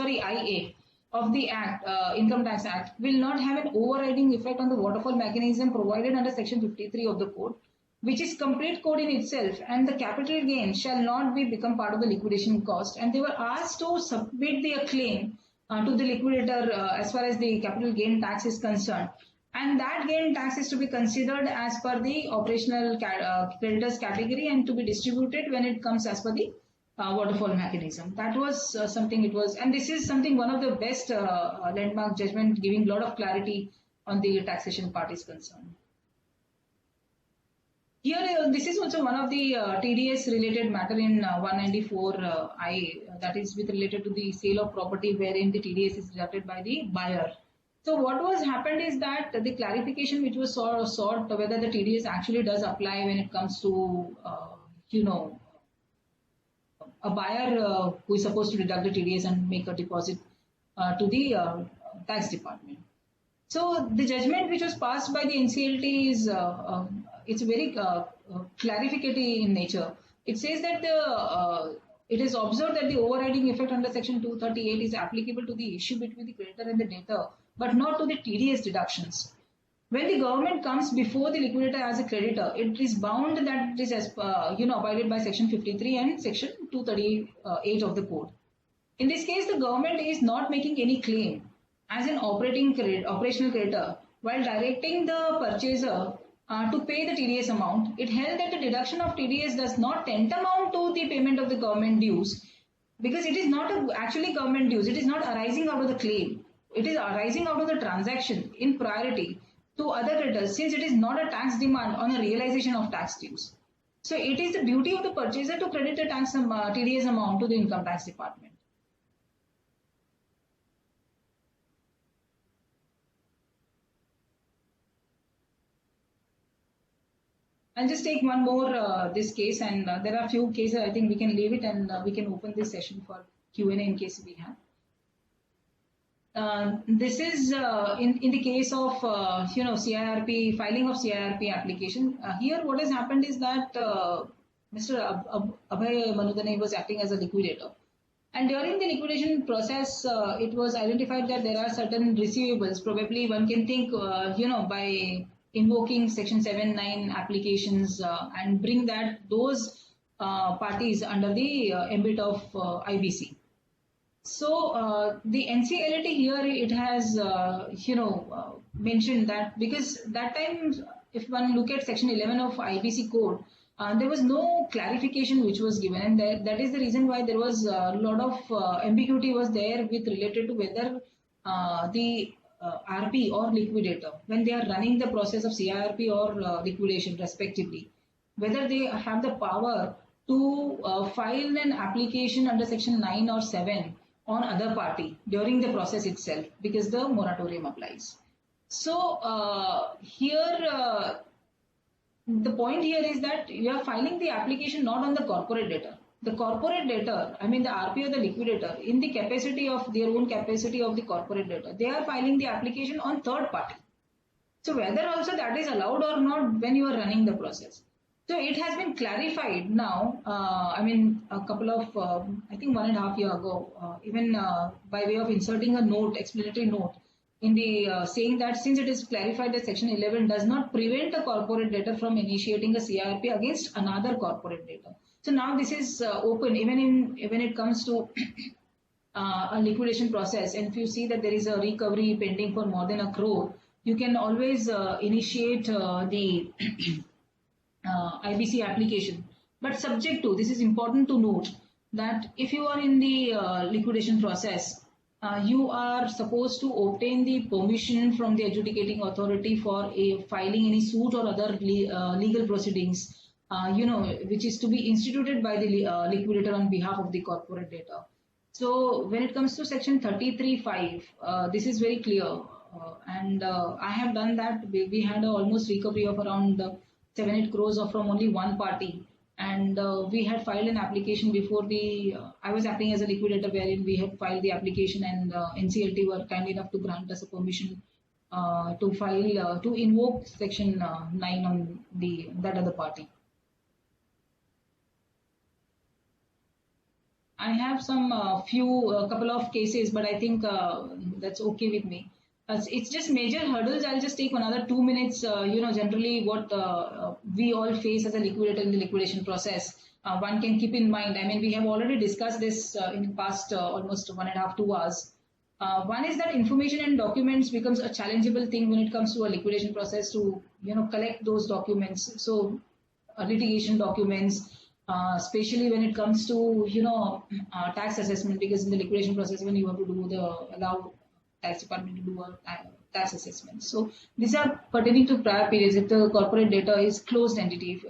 IA of the Act, Income Tax Act, will not have an overriding effect on the waterfall mechanism provided under Section 53 of the code, which is complete code in itself, and the capital gain shall not become part of the liquidation cost. And they were asked to submit their claim to the liquidator as far as the capital gain tax is concerned. And that gain tax is to be considered as per the operational creditors category and to be distributed when it comes as per the waterfall mechanism. That was something it was, and this is something, one of the best landmark judgment, giving a lot of clarity on the taxation part is concerned. Here, this is also one of the TDS related matter in 194 I, that is related to the sale of property wherein the TDS is deducted by the buyer. So what was happened is that the clarification which was sought whether the TDS actually does apply when it comes to, a buyer who is supposed to deduct the TDS and make a deposit to the tax department. So the judgment which was passed by the NCLT is it's very clarificatory in nature. It says that it is observed that the overriding effect under Section 238 is applicable to the issue between the creditor and the debtor, but not to the TDS deductions. when the government comes before the liquidator as a creditor, it is bound that it is as abided by Section 53 and Section 238 of the Code. In this case, the government is not making any claim as an operational creditor while directing the purchaser to pay the TDS amount. It held that the deduction of TDS does not tantamount to the payment of the government dues because it is not actually government dues. It is not arising out of the claim. It is arising out of the transaction in priority to other creditors since it is not a tax demand on a realization of tax dues. So it is the duty of the purchaser to credit the tax TDS amount to the income tax department. I'll just take one more this case, and there are a few cases. I think we can leave it and we can open this session for Q&A in case we have. This is in the case of CIRP filing of CIRP application. Here, what has happened is that Mr. Abhay Manudane was acting as a liquidator, and during the liquidation process, it was identified that there are certain receivables. Probably one can think, by invoking Section 7(9) applications and bring those parties under the ambit of IBC. So the NCLAT here, it has mentioned that because that time, if one look at Section 11 of IBC code, there was no clarification which was given, and that is the reason why there was a lot of ambiguity was there with related to whether the RP or liquidator, when they are running the process of CIRP or liquidation respectively, whether they have the power to file an application under Section 9 or 7 on other party during the process itself, because the moratorium applies. So here, the point here is that you are filing the application not on the corporate debtor. The corporate debtor, I mean the RP or the liquidator, in the capacity of their own capacity of the corporate debtor, they are filing the application on third party. So whether also that is allowed or not when you are running the process. So it has been clarified now, a couple of, I think 1.5 years ago, even by way of inserting a note, explanatory note, in the saying that since it is clarified that Section 11 does not prevent a corporate debtor from initiating a CIRP against another corporate debtor. So now this is open even when it comes to a liquidation process, and if you see that there is a recovery pending for more than 1 crore, you can always initiate the IBC application. But subject to, this is important to note, that if you are in the liquidation process, you are supposed to obtain the permission from the adjudicating authority for filing any suit or other legal proceedings, which is to be instituted by the liquidator on behalf of the corporate debtor. So when it comes to Section 33(5), this is very clear, and I have done that. We had almost recovery of around 7-8 crores from only one party, and we had filed an application before I was acting as a liquidator, wherein we had filed the application, and NCLT were kind enough to grant us a permission to file, to invoke Section 9 on that other party. I have some couple of cases, but I think that's okay with me. It's just major hurdles. I'll just take another 2 minutes. Generally what we all face as a liquidator in the liquidation process. One can keep in mind. I mean, we have already discussed this in the past almost 1.5 to 2 hours. One is that information and documents becomes a challengeable thing when it comes to a liquidation process to collect those documents. So litigation documents. Especially when it comes to tax assessment, because in the liquidation process when you have to allow tax department to do a tax assessment. So these are pertaining to prior periods. If the corporate debtor is closed entity,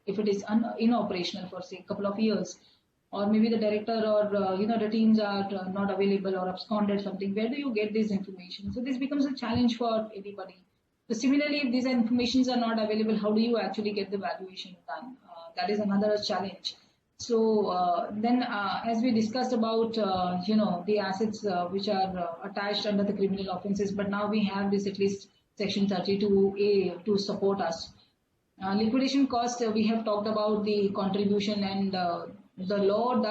if it is inoperational for say a couple of years, or maybe the director or the teams are not available or absconded something, where do you get this information? So this becomes a challenge for anybody. So similarly, if these informations are not available, how do you actually get the valuation done? That is another challenge. So then as we discussed about, the assets which are attached under the criminal offences, but now we have this at least Section 32A to support us. Liquidation cost, we have talked about the contribution, and the law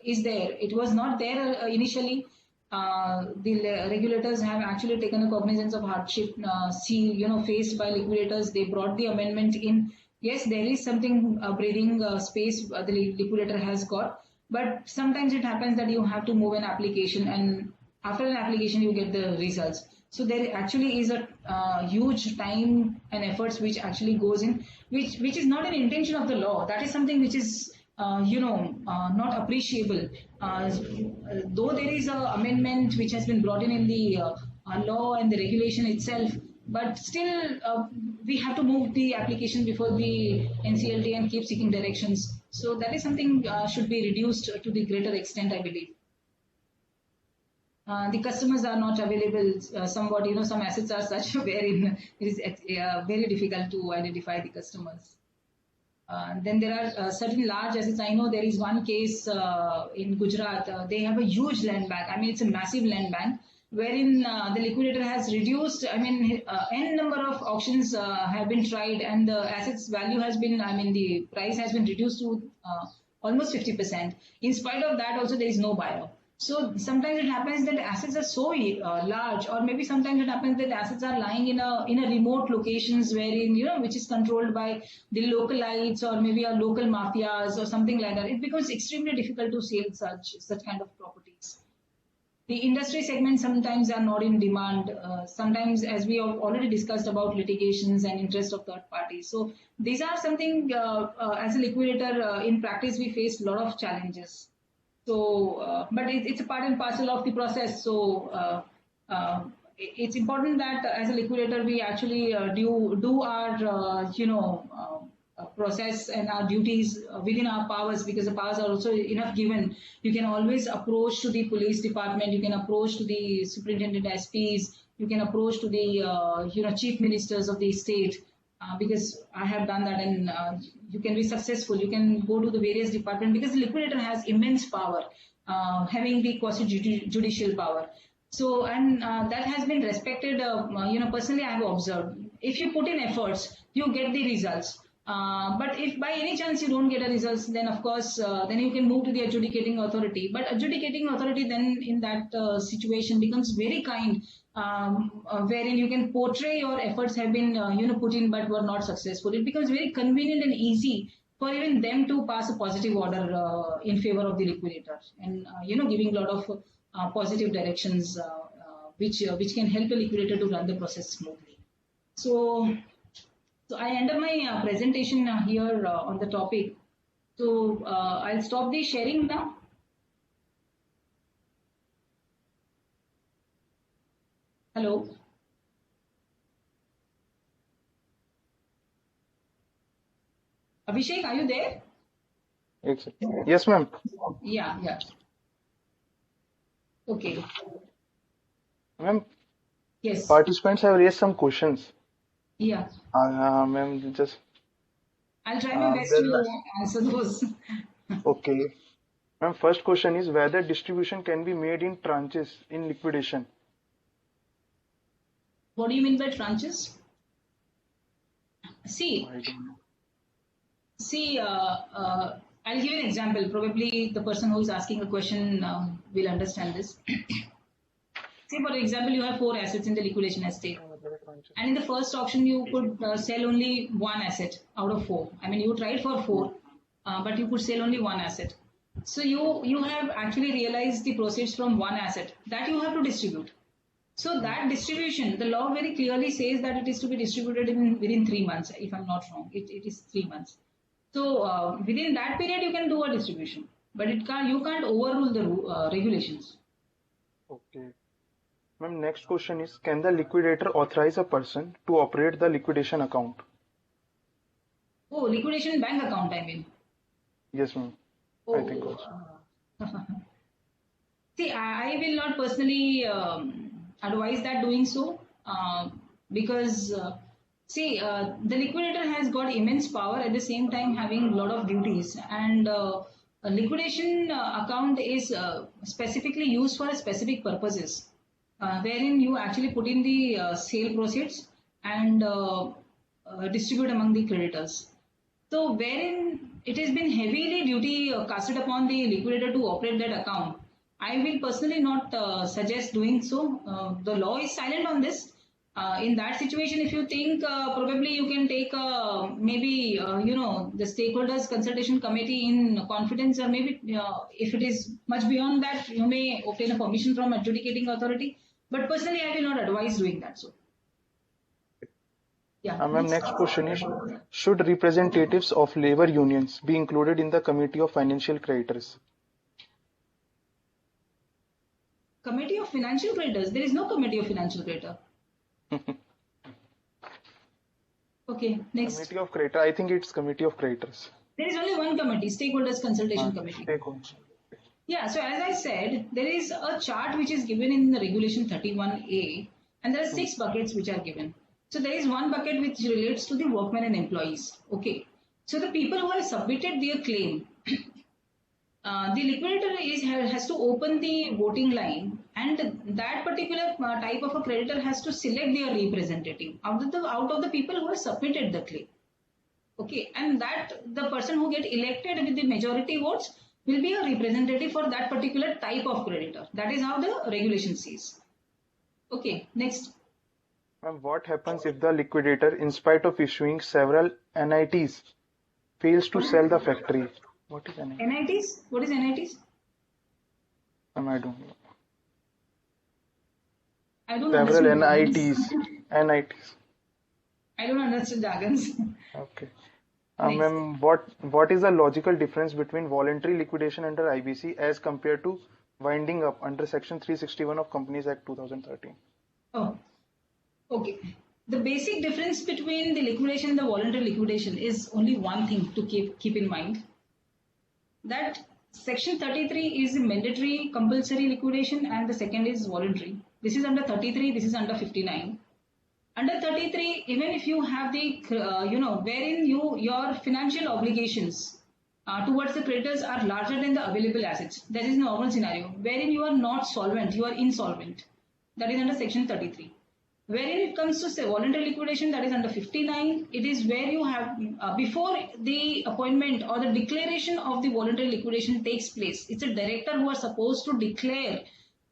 is there. It was not there initially. the regulators have actually taken a cognizance of hardship faced by liquidators. They brought the amendment in. Yes, there is something breathing space the liquidator has got, but sometimes it happens that you have to move an application, and after an application you get the results. So there actually is a huge time and efforts which actually goes in, which is not an intention of the law. That is something which is not appreciable. Though there is an amendment which has been brought in the law and the regulation itself, but still we have to move the application before the NCLT and keep seeking directions. So that is something should be reduced to the greater extent, I believe. The customers are not available somewhat, some assets are such wherein it is very difficult to identify the customers. Then there are certain large assets. I know there is one case in Gujarat. They have a huge land bank. I mean, it's a massive land bank wherein the liquidator has reduced. I mean, n number of auctions have been tried, and the assets value has been. I mean, the price has been reduced to almost 50%. In spite of that, also there is no buyer. So sometimes it happens that assets are so large, or maybe sometimes it happens that assets are lying in a remote locations wherein which is controlled by the localites or maybe a local mafias or something like that. It becomes extremely difficult to sell such kind of properties. The industry segments sometimes are not in demand. Sometimes, as we have already discussed about litigations and interest of third parties. So these are something as a liquidator in practice we face a lot of challenges. So, but it's a part and parcel of the process. So, it's important that as a liquidator we actually do our process and our duties within our powers, because the powers are also enough given. You can always approach to the police department. You can approach to the superintendent SPs. You can approach to the chief ministers of the state. Because I have done that, and you can be successful. You can go to the various departments because the liquidator has immense power, having the quasi-judicial power. So, and that has been respected. Personally, I have observed. If you put in efforts, you get the results. But if by any chance you don't get the results, then of course, then you can move to the adjudicating authority. But adjudicating authority then in that situation becomes very kind, wherein you can portray your efforts have been put in but were not successful. It becomes very convenient and easy for even them to pass a positive order in favor of the liquidator, and giving a lot of positive directions which can help the liquidator to run the process smoothly. So I end up my presentation here on the topic. So I'll stop the sharing now. Hello. Abhishek, are you there? Yes, ma'am. Yeah. Okay. Ma'am, yes. Participants have raised some questions. Yeah. Ma'am, just. I'll try my best to answer those. Okay. Ma'am, first question is whether distribution can be made in tranches in liquidation. What do you mean by tranches? See, I'll give you an example. Probably the person who is asking the question will understand this. Say, for example, you have 4 assets in the liquidation estate. And in the first auction, you could sell only 1 asset out of 4. I mean, you tried for 4, but you could sell only 1 asset. So you have actually realized the proceeds from 1 asset that you have to distribute. So that distribution, the law very clearly says that it is to be distributed within 3 months, if I'm not wrong. It is 3 months. So within that period, you can do a distribution, but you can't overrule the regulations. Okay. Ma'am, next question is, can the liquidator authorize a person to operate the liquidation account? Oh, liquidation bank account, I mean. Yes, ma'am. Oh, I think also. See, I will not personally advise that doing so because the liquidator has got immense power, at the same time having a lot of duties, and a liquidation account is specifically used for specific purposes, wherein you actually put in the sale proceeds and distribute among the creditors. So wherein it has been heavily duty casted upon the liquidator to operate that account, I will personally not suggest doing so. The law is silent on this. In that situation, if you think probably you can take maybe the stakeholders consultation committee in confidence, or maybe if it is much beyond that, you may obtain a permission from adjudicating authority. But personally, I will not advise doing that. So, yeah. Ma'am, next question is, should representatives of labor unions be included in the Committee of Financial Creditors? Committee of Financial Creditors. There is no Committee of Financial Creditor. Okay, next. Committee of Creditor, I think it's Committee of Creditors. There is only one committee, Stakeholders Consultation Committee. Stakeholders. Yeah, so as I said, there is a chart which is given in the Regulation 31A, and there are 6 buckets which are given. So there is one bucket which relates to the workmen and employees. Okay. So the people who have submitted their claim, the liquidator has to open the voting line, and that particular type of a creditor has to select their representative out of the people who have submitted the claim. Okay, and that the person who get elected with the majority votes will be a representative for that particular type of creditor. That is how the regulation says. Okay, next. Ma'am, what happens if the liquidator, in spite of issuing several NITs, fails to sell the factory? What is NIT? NITs? What is NITs? Ma'am, I don't know. I don't Several understand. NITs. I don't understand jargons. Okay. Next. Ma'am, what is the logical difference between voluntary liquidation under IBC as compared to winding up under Section 361 of Companies Act 2013? Oh, okay. The basic difference between the liquidation and the voluntary liquidation is only one thing to keep in mind. That Section 33 is mandatory compulsory liquidation and the second is voluntary. This is under 33, this is under 59. Under 33, even if you have the, wherein your financial obligations towards the creditors are larger than the available assets. That is a normal scenario. Wherein you are not solvent, you are insolvent. That is under Section 33. Wherein it comes to say voluntary liquidation, that is under 59. It is where you have, before the appointment or the declaration of the voluntary liquidation takes place, it's a director who are supposed to declare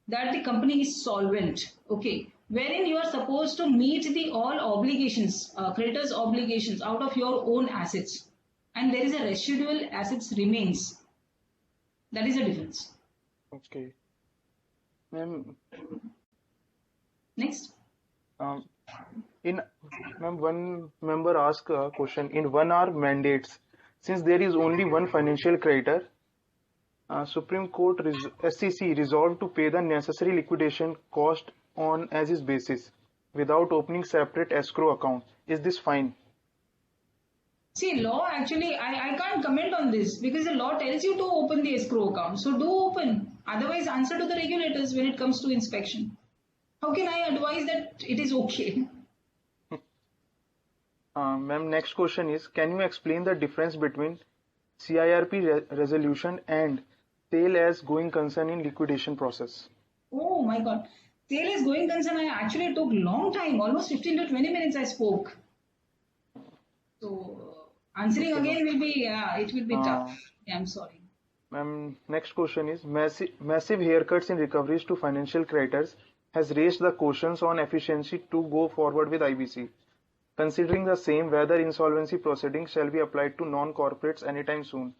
that the company is solvent. Okay. Wherein you are supposed to meet the all obligations, creditors' obligations out of your own assets, and there is a residual assets remains. That is the difference. Okay. Ma'am, Next. One member asked a question in 1 hour mandates. Since there is only one financial creditor, Supreme Court SCC resolved to pay the necessary liquidation cost on as is basis without opening separate escrow account. Is this fine? See, law actually, I can't comment on this because the law tells you to open the escrow account. So do open. Otherwise, answer to the regulators when it comes to inspection. How can I advise that it is okay? Ma'am, next question is, can you explain the difference between CIRP resolution and sale as going concern in liquidation process? Oh my God. Sale as going concern, I actually took long time, almost 15 to 20 minutes I spoke. So answering again will be, it will be tough. Yeah, I'm sorry. Ma'am, next question is, massive haircuts in recoveries to financial creditors has raised the questions on efficiency to go forward with IBC. Considering the same, whether insolvency proceedings shall be applied to non-corporates anytime soon.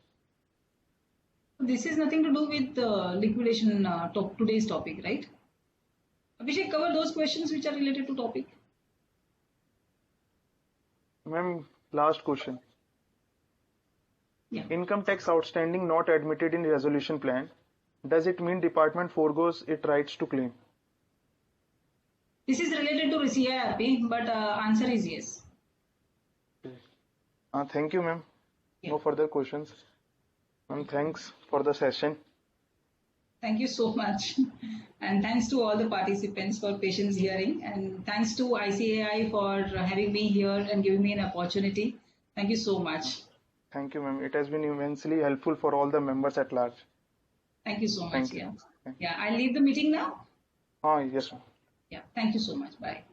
This is nothing to do with liquidation today's topic, right? Abhishek, cover those questions which are related to topic. Ma'am, last question. Yeah. Income tax outstanding not admitted in resolution plan. Does it mean department forgoes its rights to claim? This is related to CIRP, but answer is yes. Thank you, ma'am. Yeah. No further questions. Ma'am, thanks for the session. Thank you so much. And thanks to all the participants for patience hearing. And thanks to ICAI for having me here and giving me an opportunity. Thank you so much. Thank you, ma'am. It has been immensely helpful for all the members at large. Thank you so much. Thank you. Yeah. Yeah, I'll leave the meeting now. Yes, ma'am. Yeah, thank you so much. Bye.